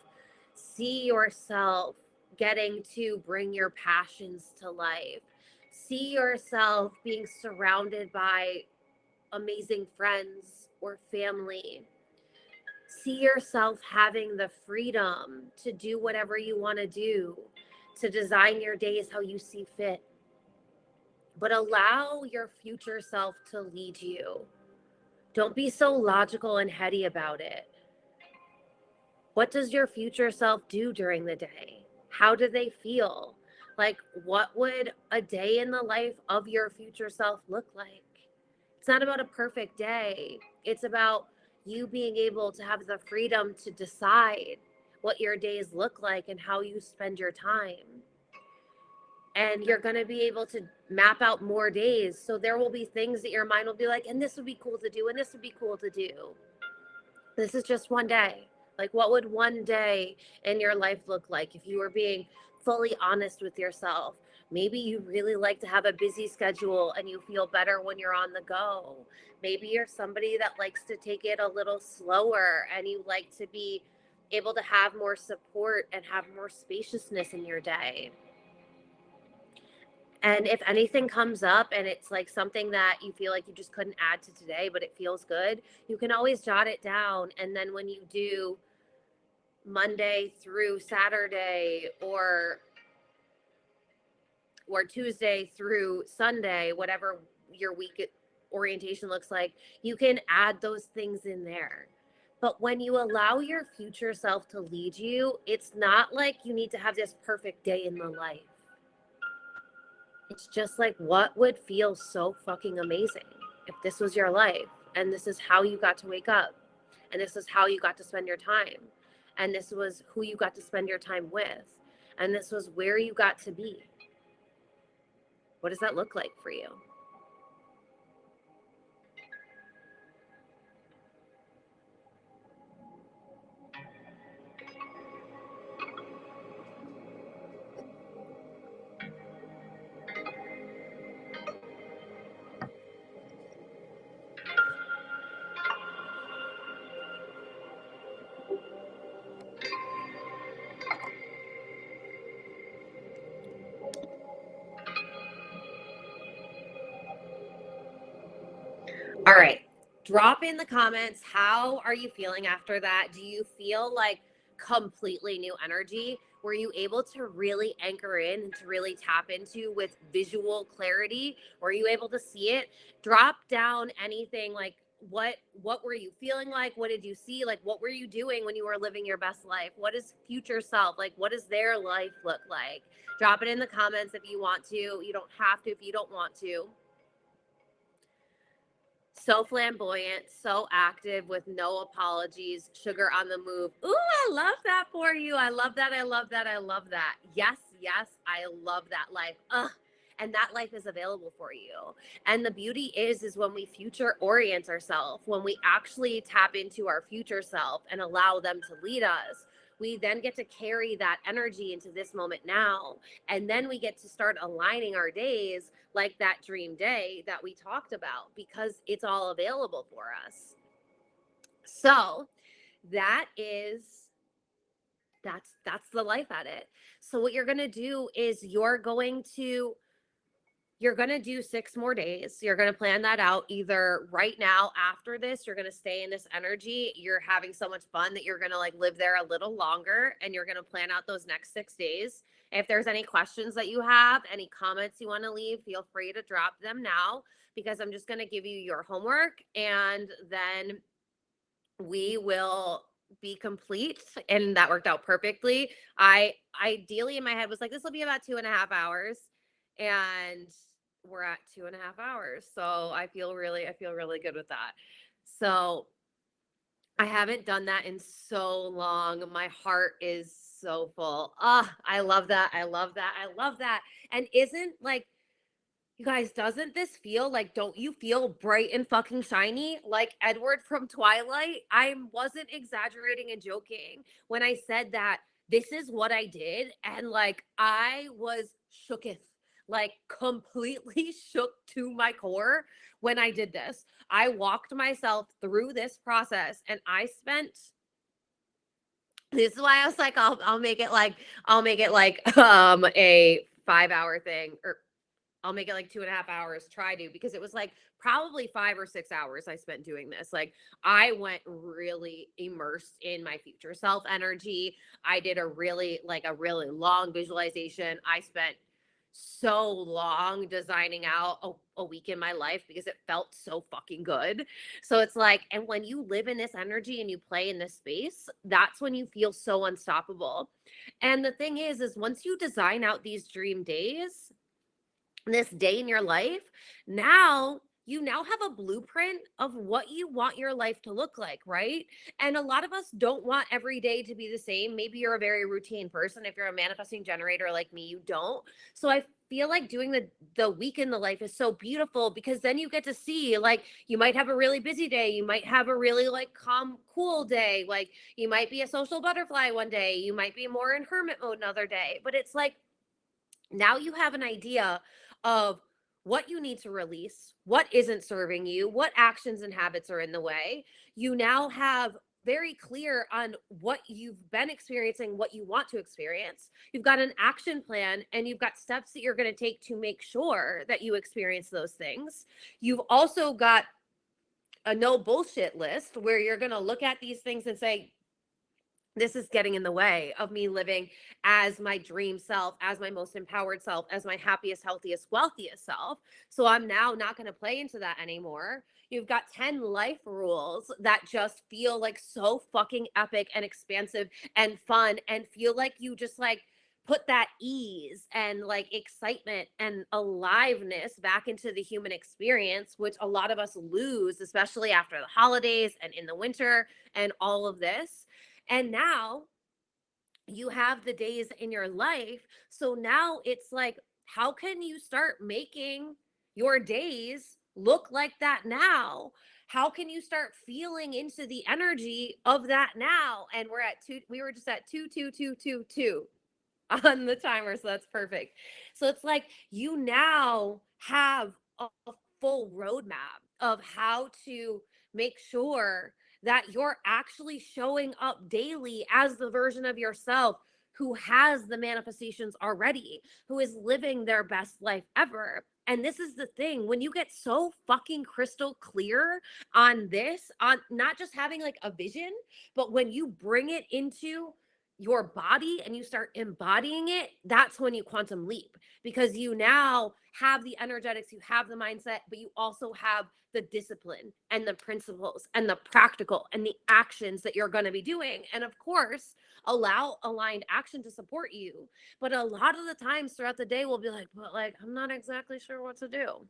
See yourself getting to bring your passions to life. See yourself being surrounded by amazing friends or family. See yourself having the freedom to do whatever you want to do, to design your days how you see fit. But allow your future self to lead you. Don't be so logical and heady about it. What does your future self do during the day? How do they feel? Like, what would a day in the life of your future self look like? It's not about a perfect day. It's about you being able to have the freedom to decide what your days look like and how you spend your time. And you're going to be able to map out more days. So there will be things that your mind will be like, and this would be cool to do, and this would be cool to do. This is just one day. Like, what would one day in your life look like if you were being fully honest with yourself? Maybe you really like to have a busy schedule and you feel better when you're on the go. Maybe you're somebody that likes to take it a little slower and you like to be able to have more support and have more spaciousness in your day. And if anything comes up and it's like something that you feel like you just couldn't add to today, but it feels good, you can always jot it down. And then when you do Monday through Saturday or Tuesday through Sunday, whatever your week orientation looks like, you can add those things in there. But when you allow your future self to lead you, it's not like you need to have this perfect day in the life. It's just like, what would feel so fucking amazing if this was your life and this is how you got to wake up and this is how you got to spend your time and this was who you got to spend your time with and this was where you got to be? What does that look like for you? All right. Drop in the comments. How are you feeling after that? Do you feel like completely new energy? Were you able to really anchor in and to really tap into with visual clarity? Were you able to see it? Drop down anything like what were you feeling like? What did you see? Like what were you doing when you were living your best life? What is future self? Like what does their life look like? Drop it in the comments if you want to. You don't have to if you don't want to. So flamboyant, so active with no apologies, sugar on the move. Ooh, I love that for you. I love that. I love that. I love that. Yes, yes, I love that life. Ugh. And that life is available for you. And the beauty is when we future orient ourselves, when we actually tap into our future self and allow them to lead us, we then get to carry that energy into this moment now. And then we get to start aligning our days like that dream day that we talked about because it's all available for us. So that's the life at it. So what you're going to do is you're going to do 6 more days. You're going to plan that out either right now after this. You're going to stay in this energy. You're having so much fun that you're going to like live there a little longer and you're going to plan out those next 6 days. If there's any questions that you have, any comments you want to leave, feel free to drop them now because I'm just going to give you your homework and then we will be complete. And that worked out perfectly. I ideally in my head was like, this will be about 2.5 hours. And we're at 2.5 hours. So I feel really good with that. So I haven't done that in so long. My heart is so full. I love that. I love that. I love that. And isn't like, you guys, doesn't this feel like, don't you feel bright and fucking shiny? Like Edward from Twilight? I wasn't exaggerating and joking when I said that this is what I did. And like, I was shooketh, like completely shook to my core when I did this. I walked myself through this process and I spent, this is why I was like, I'll make it like a 5-hour thing, or I'll make it like 2.5 hours, try to, because it was like probably 5 or 6 hours I spent doing this. Like I went really immersed in my future self energy. I did a really long visualization. I spent so long designing out a week in my life because it felt so fucking good. So it's like, and when you live in this energy and you play in this space, that's when you feel so unstoppable. And the thing is once you design out these dream days, this day in your life, you now have a blueprint of what you want your life to look like, right? And a lot of us don't want every day to be the same. Maybe you're a very routine person. If you're a manifesting generator like me, you don't. So I feel like doing the week in the life is so beautiful because then you get to see, like, you might have a really busy day. You might have a really like calm, cool day. Like you might be a social butterfly one day. You might be more in hermit mode another day. But it's like, now you have an idea of what you need to release, what isn't serving you, what actions and habits are in the way. You now have very clear on what you've been experiencing, what you want to experience. You've got an action plan and you've got steps that you're going to take to make sure that you experience those things. You've also got a no bullshit list where you're going to look at these things and say, this is getting in the way of me living as my dream self, as my most empowered self, as my happiest, healthiest, wealthiest self. So I'm now not going to play into that anymore. You've got 10 life rules that just feel like so fucking epic and expansive and fun, and feel like you just like put that ease and like excitement and aliveness back into the human experience, which a lot of us lose, especially after the holidays and in the winter and all of this. And now you have the days in your life. So now it's like, how can you start making your days look like that now? How can you start feeling into the energy of that now? And we're at two, we were just at 22222 on the timer, so that's perfect. So it's like you now have a full roadmap of how to make sure that you're actually showing up daily as the version of yourself who has the manifestations already, who is living their best life ever. And this is the thing, when you get so fucking crystal clear on this, on not just having like a vision, but when you bring it into your body and you start embodying it, that's when you quantum leap, because you now have the energetics, you have the mindset, but you also have the discipline and the principles and the practical and the actions that you're going to be doing. And of course, allow aligned action to support you. But a lot of the times throughout the day, we'll be like, but like, I'm not exactly sure what to do.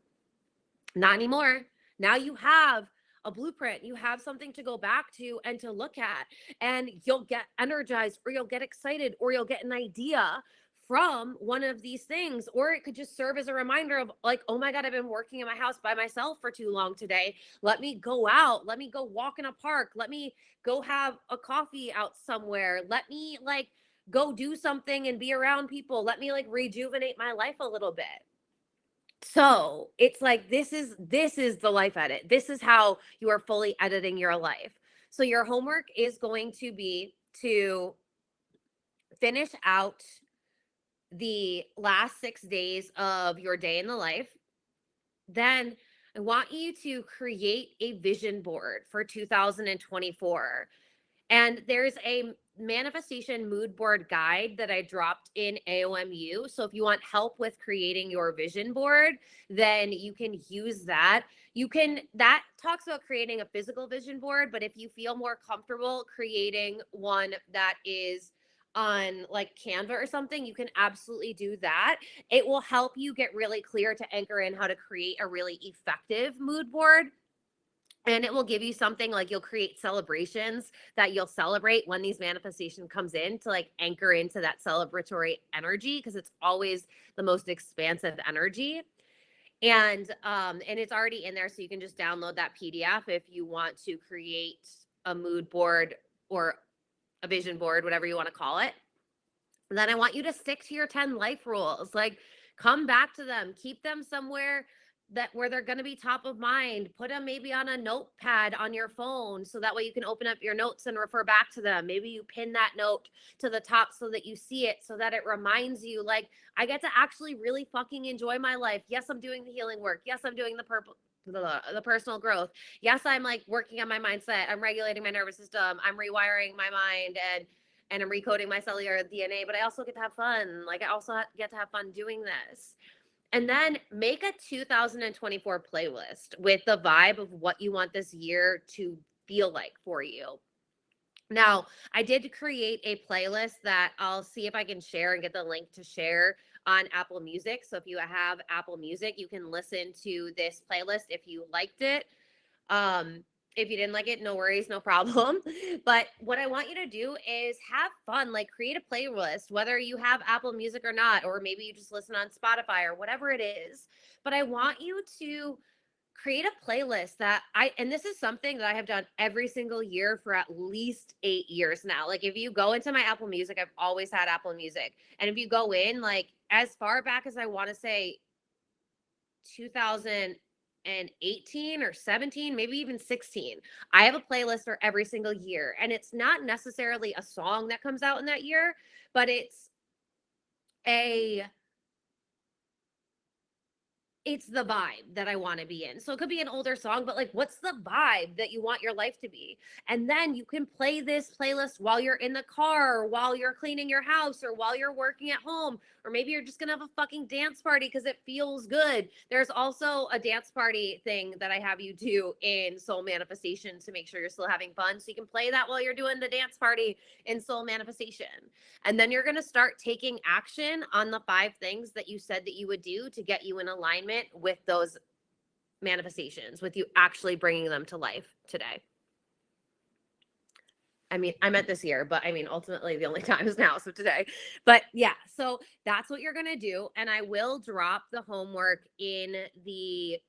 Not anymore. Now you have a blueprint, you have something to go back to and to look at, and you'll get energized, or you'll get excited, or you'll get an idea from one of these things. Or it could just serve as a reminder of like, oh my God, I've been working in my house by myself for too long today. Let me go out. Let me go walk in a park. Let me go have a coffee out somewhere. Let me like go do something and be around people. Let me like rejuvenate my life a little bit. So it's like, this is the life edit. This is how you are fully editing your life. So your homework is going to be to finish out the last 6 days of your day in the life. Then I want you to create a vision board for 2024. And there's a manifestation mood board guide that I dropped in AOMU. So if you want help with creating your vision board, then you can use that. That talks about creating a physical vision board, but if you feel more comfortable creating one that is on like Canva or something, you can absolutely do that. It will help you get really clear to anchor in how to create a really effective mood board. And it will give you something like, you'll create celebrations that you'll celebrate when these manifestation comes in, to like anchor into that celebratory energy, because it's always the most expansive energy. And it's already in there, so you can just download that PDF if you want to create a mood board or a vision board, whatever you want to call it. And then I want you to stick to your 10 life rules. Like, come back to them, keep them somewhere that where they're going to be top of mind. Put them maybe on a notepad on your phone, so that way you can open up your notes and refer back to them. Maybe you pin that note to the top so that you see it, so that it reminds you, like, I get to actually really fucking enjoy my life. Yes, I'm doing the healing work. Yes, I'm doing the personal growth. Yes, I'm like working on my mindset. I'm regulating my nervous system. I'm rewiring my mind, and I'm recoding my cellular DNA, but I also get to have fun. Like, I also get to have fun doing this. And then make a 2024 playlist with the vibe of what you want this year to feel like for you. Now, I did create a playlist that I'll see if I can share and get the link to share on Apple Music. So if you have Apple Music, you can listen to this playlist if you liked it. If you didn't like it, no worries, no problem. But what I want you to do is have fun, like create a playlist, whether you have Apple Music or not, or maybe you just listen on Spotify or whatever it is. But I want you to create a playlist and this is something that I have done every single year for at least 8 years now. Like, if you go into my Apple Music, I've always had Apple Music. And if you go in, like, as far back as I want to say 2018 or 17, maybe even 16, I have a playlist for every single year. And it's not necessarily a song that comes out in that year, but it's a it's the vibe that I want to be in. So it could be an older song, but like, what's the vibe that you want your life to be? And then you can play this playlist while you're in the car, or while you're cleaning your house, or while you're working at home, or maybe you're just going to have a fucking dance party because it feels good. There's also a dance party thing that I have you do in Soul Manifestation to make sure you're still having fun. So you can play that while you're doing the dance party in Soul Manifestation. And then you're going to start taking action on the 5 things that you said that you would do to get you in alignment with those manifestations, with you actually bringing them to life today. I mean, I meant this year, but I mean, ultimately the only time is now. So today, but yeah, so that's what you're going to do. And I will drop the homework in the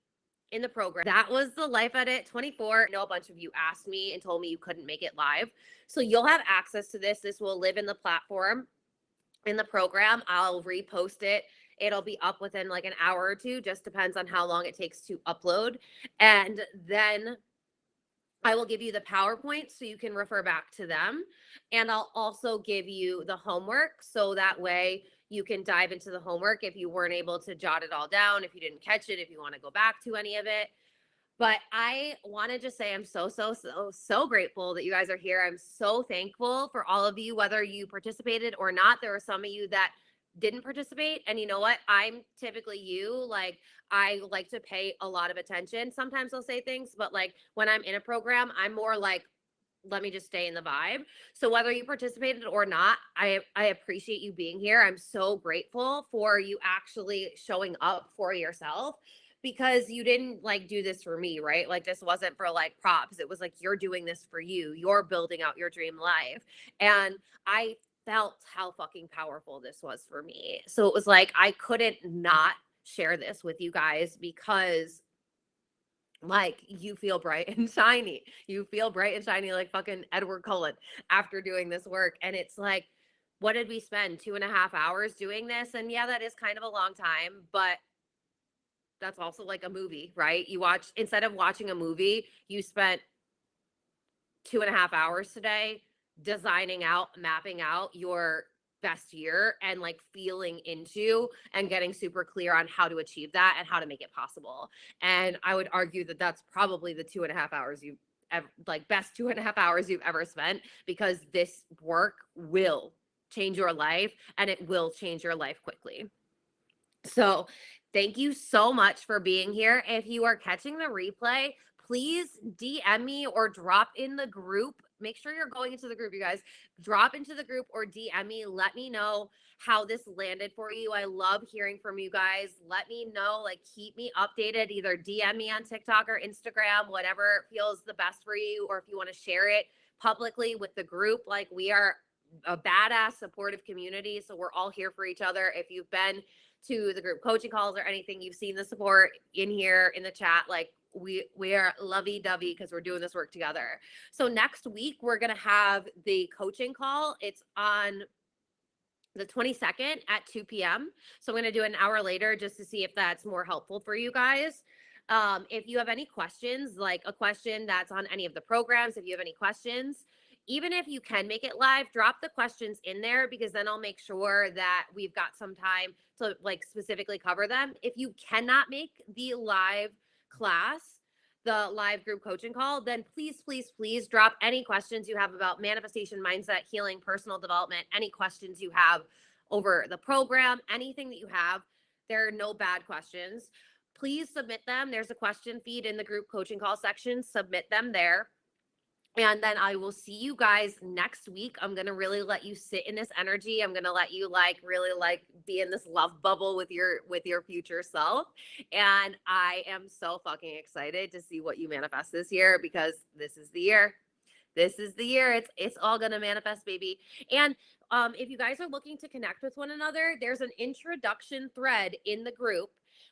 program. That was the Life Edit 24. I know a bunch of you asked me and told me you couldn't make it live. So you'll have access to this. This will live in the platform, in the program. I'll repost it. It'll be up within like an hour or two, just depends on how long it takes to upload. And then I will give you the PowerPoint so you can refer back to them. And I'll also give you the homework so that way you can dive into the homework if you weren't able to jot it all down, if you didn't catch it, if you want to go back to any of it. But I want to just say I'm so grateful that you guys are here. I'm so thankful for all of you, whether you participated or not. There were some of you that didn't participate. And you know what? I'm typically you. Like, I like to pay a lot of attention. Sometimes I'll say things, but like when I'm in a program, I'm more like, let me just stay in the vibe. So whether you participated or not, I appreciate you being here. I'm so grateful for you actually showing up for yourself, because you didn't like do this for me, right? Like, this wasn't for like props. It was like, you're doing this for you. You're building out your dream life. And I felt how fucking powerful this was for me. So it was like, I couldn't not share this with you guys, because like, you feel bright and shiny. You feel bright and shiny like fucking Edward Cullen after doing this work. And it's like, what did we spend 2.5 hours doing this? And yeah, that is kind of a long time, but that's also like a movie, right? You watch, instead of watching a movie, you spent 2.5 hours today designing out, mapping out your best year, and like feeling into and getting super clear on how to achieve that and how to make it possible. And I would argue that that's probably the 2.5 hours you've ever, like, best 2.5 hours you've ever spent, because this work will change your life, and it will change your life quickly. So thank you so much for being here. If you are catching the replay, please DM me or drop in the group. Make sure you're going into the group, you guys. Drop into the group or DM me. Let me know how this landed for you. I love hearing from you guys. Let me know, like, keep me updated. Either DM me on TikTok or Instagram, whatever feels the best for you, or if you want to share it publicly with the group. Like, we are a badass supportive community, so we're all here for each other. If you've been to the group coaching calls or anything, you've seen the support in here in the chat. Like, we are lovey-dovey because we're doing this work together. So next week we're going to have the coaching call. It's on the 22nd at 2 p.m. So I'm going to do it an hour later just to see if that's more helpful for you guys. If you have any questions, like a question that's on any of the programs, if you have any questions, even if you can make it live, drop the questions in there, because then I'll make sure that we've got some time to like specifically cover them. If you cannot make the live class, the live group coaching call, then please drop any questions you have about manifestation, mindset, healing, personal development, any questions you have over the program, anything that you have. There are no bad questions. Please submit them. There's a question feed in the group coaching call section. Submit them there. And then I will see you guys next week. I'm going to really let you sit in this energy. I'm going to let you like really like be in this love bubble with your future self. And I am so fucking excited to see what you manifest this year, because this is the year. This is the year. It's all going to manifest, baby. And if you guys are looking to connect with one another, there's an introduction thread in the group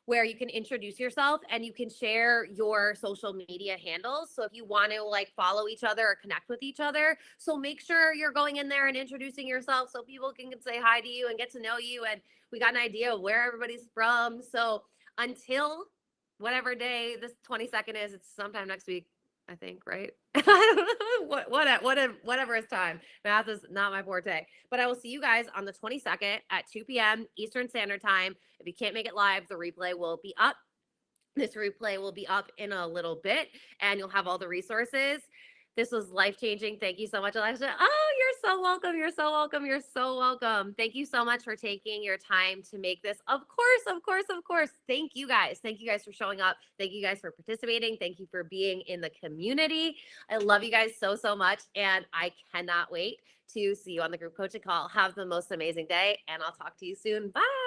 where you can introduce yourself and you can share your social media handles. So if you want to like follow each other or connect with each other, so make sure you're going in there and introducing yourself so people can say hi to you and get to know you. And we got an idea of where everybody's from. So until whatever day this 22nd is, it's sometime next week, I think, right? I don't know, whatever is time. Math is not my forte. But I will see you guys on the 22nd at 2 p.m. Eastern Standard Time. If you can't make it live, the replay will be up. This replay will be up in a little bit and you'll have all the resources. This was life changing. Thank you so much, Alexa. Oh, you're so welcome. You're so welcome. You're so welcome. Thank you so much for taking your time to make this. Of course, of course, of course. Thank you guys. Thank you guys for showing up. Thank you guys for participating. Thank you for being in the community. I love you guys so, so much. And I cannot wait to see you on the group coaching call. Have the most amazing day. And I'll talk to you soon. Bye.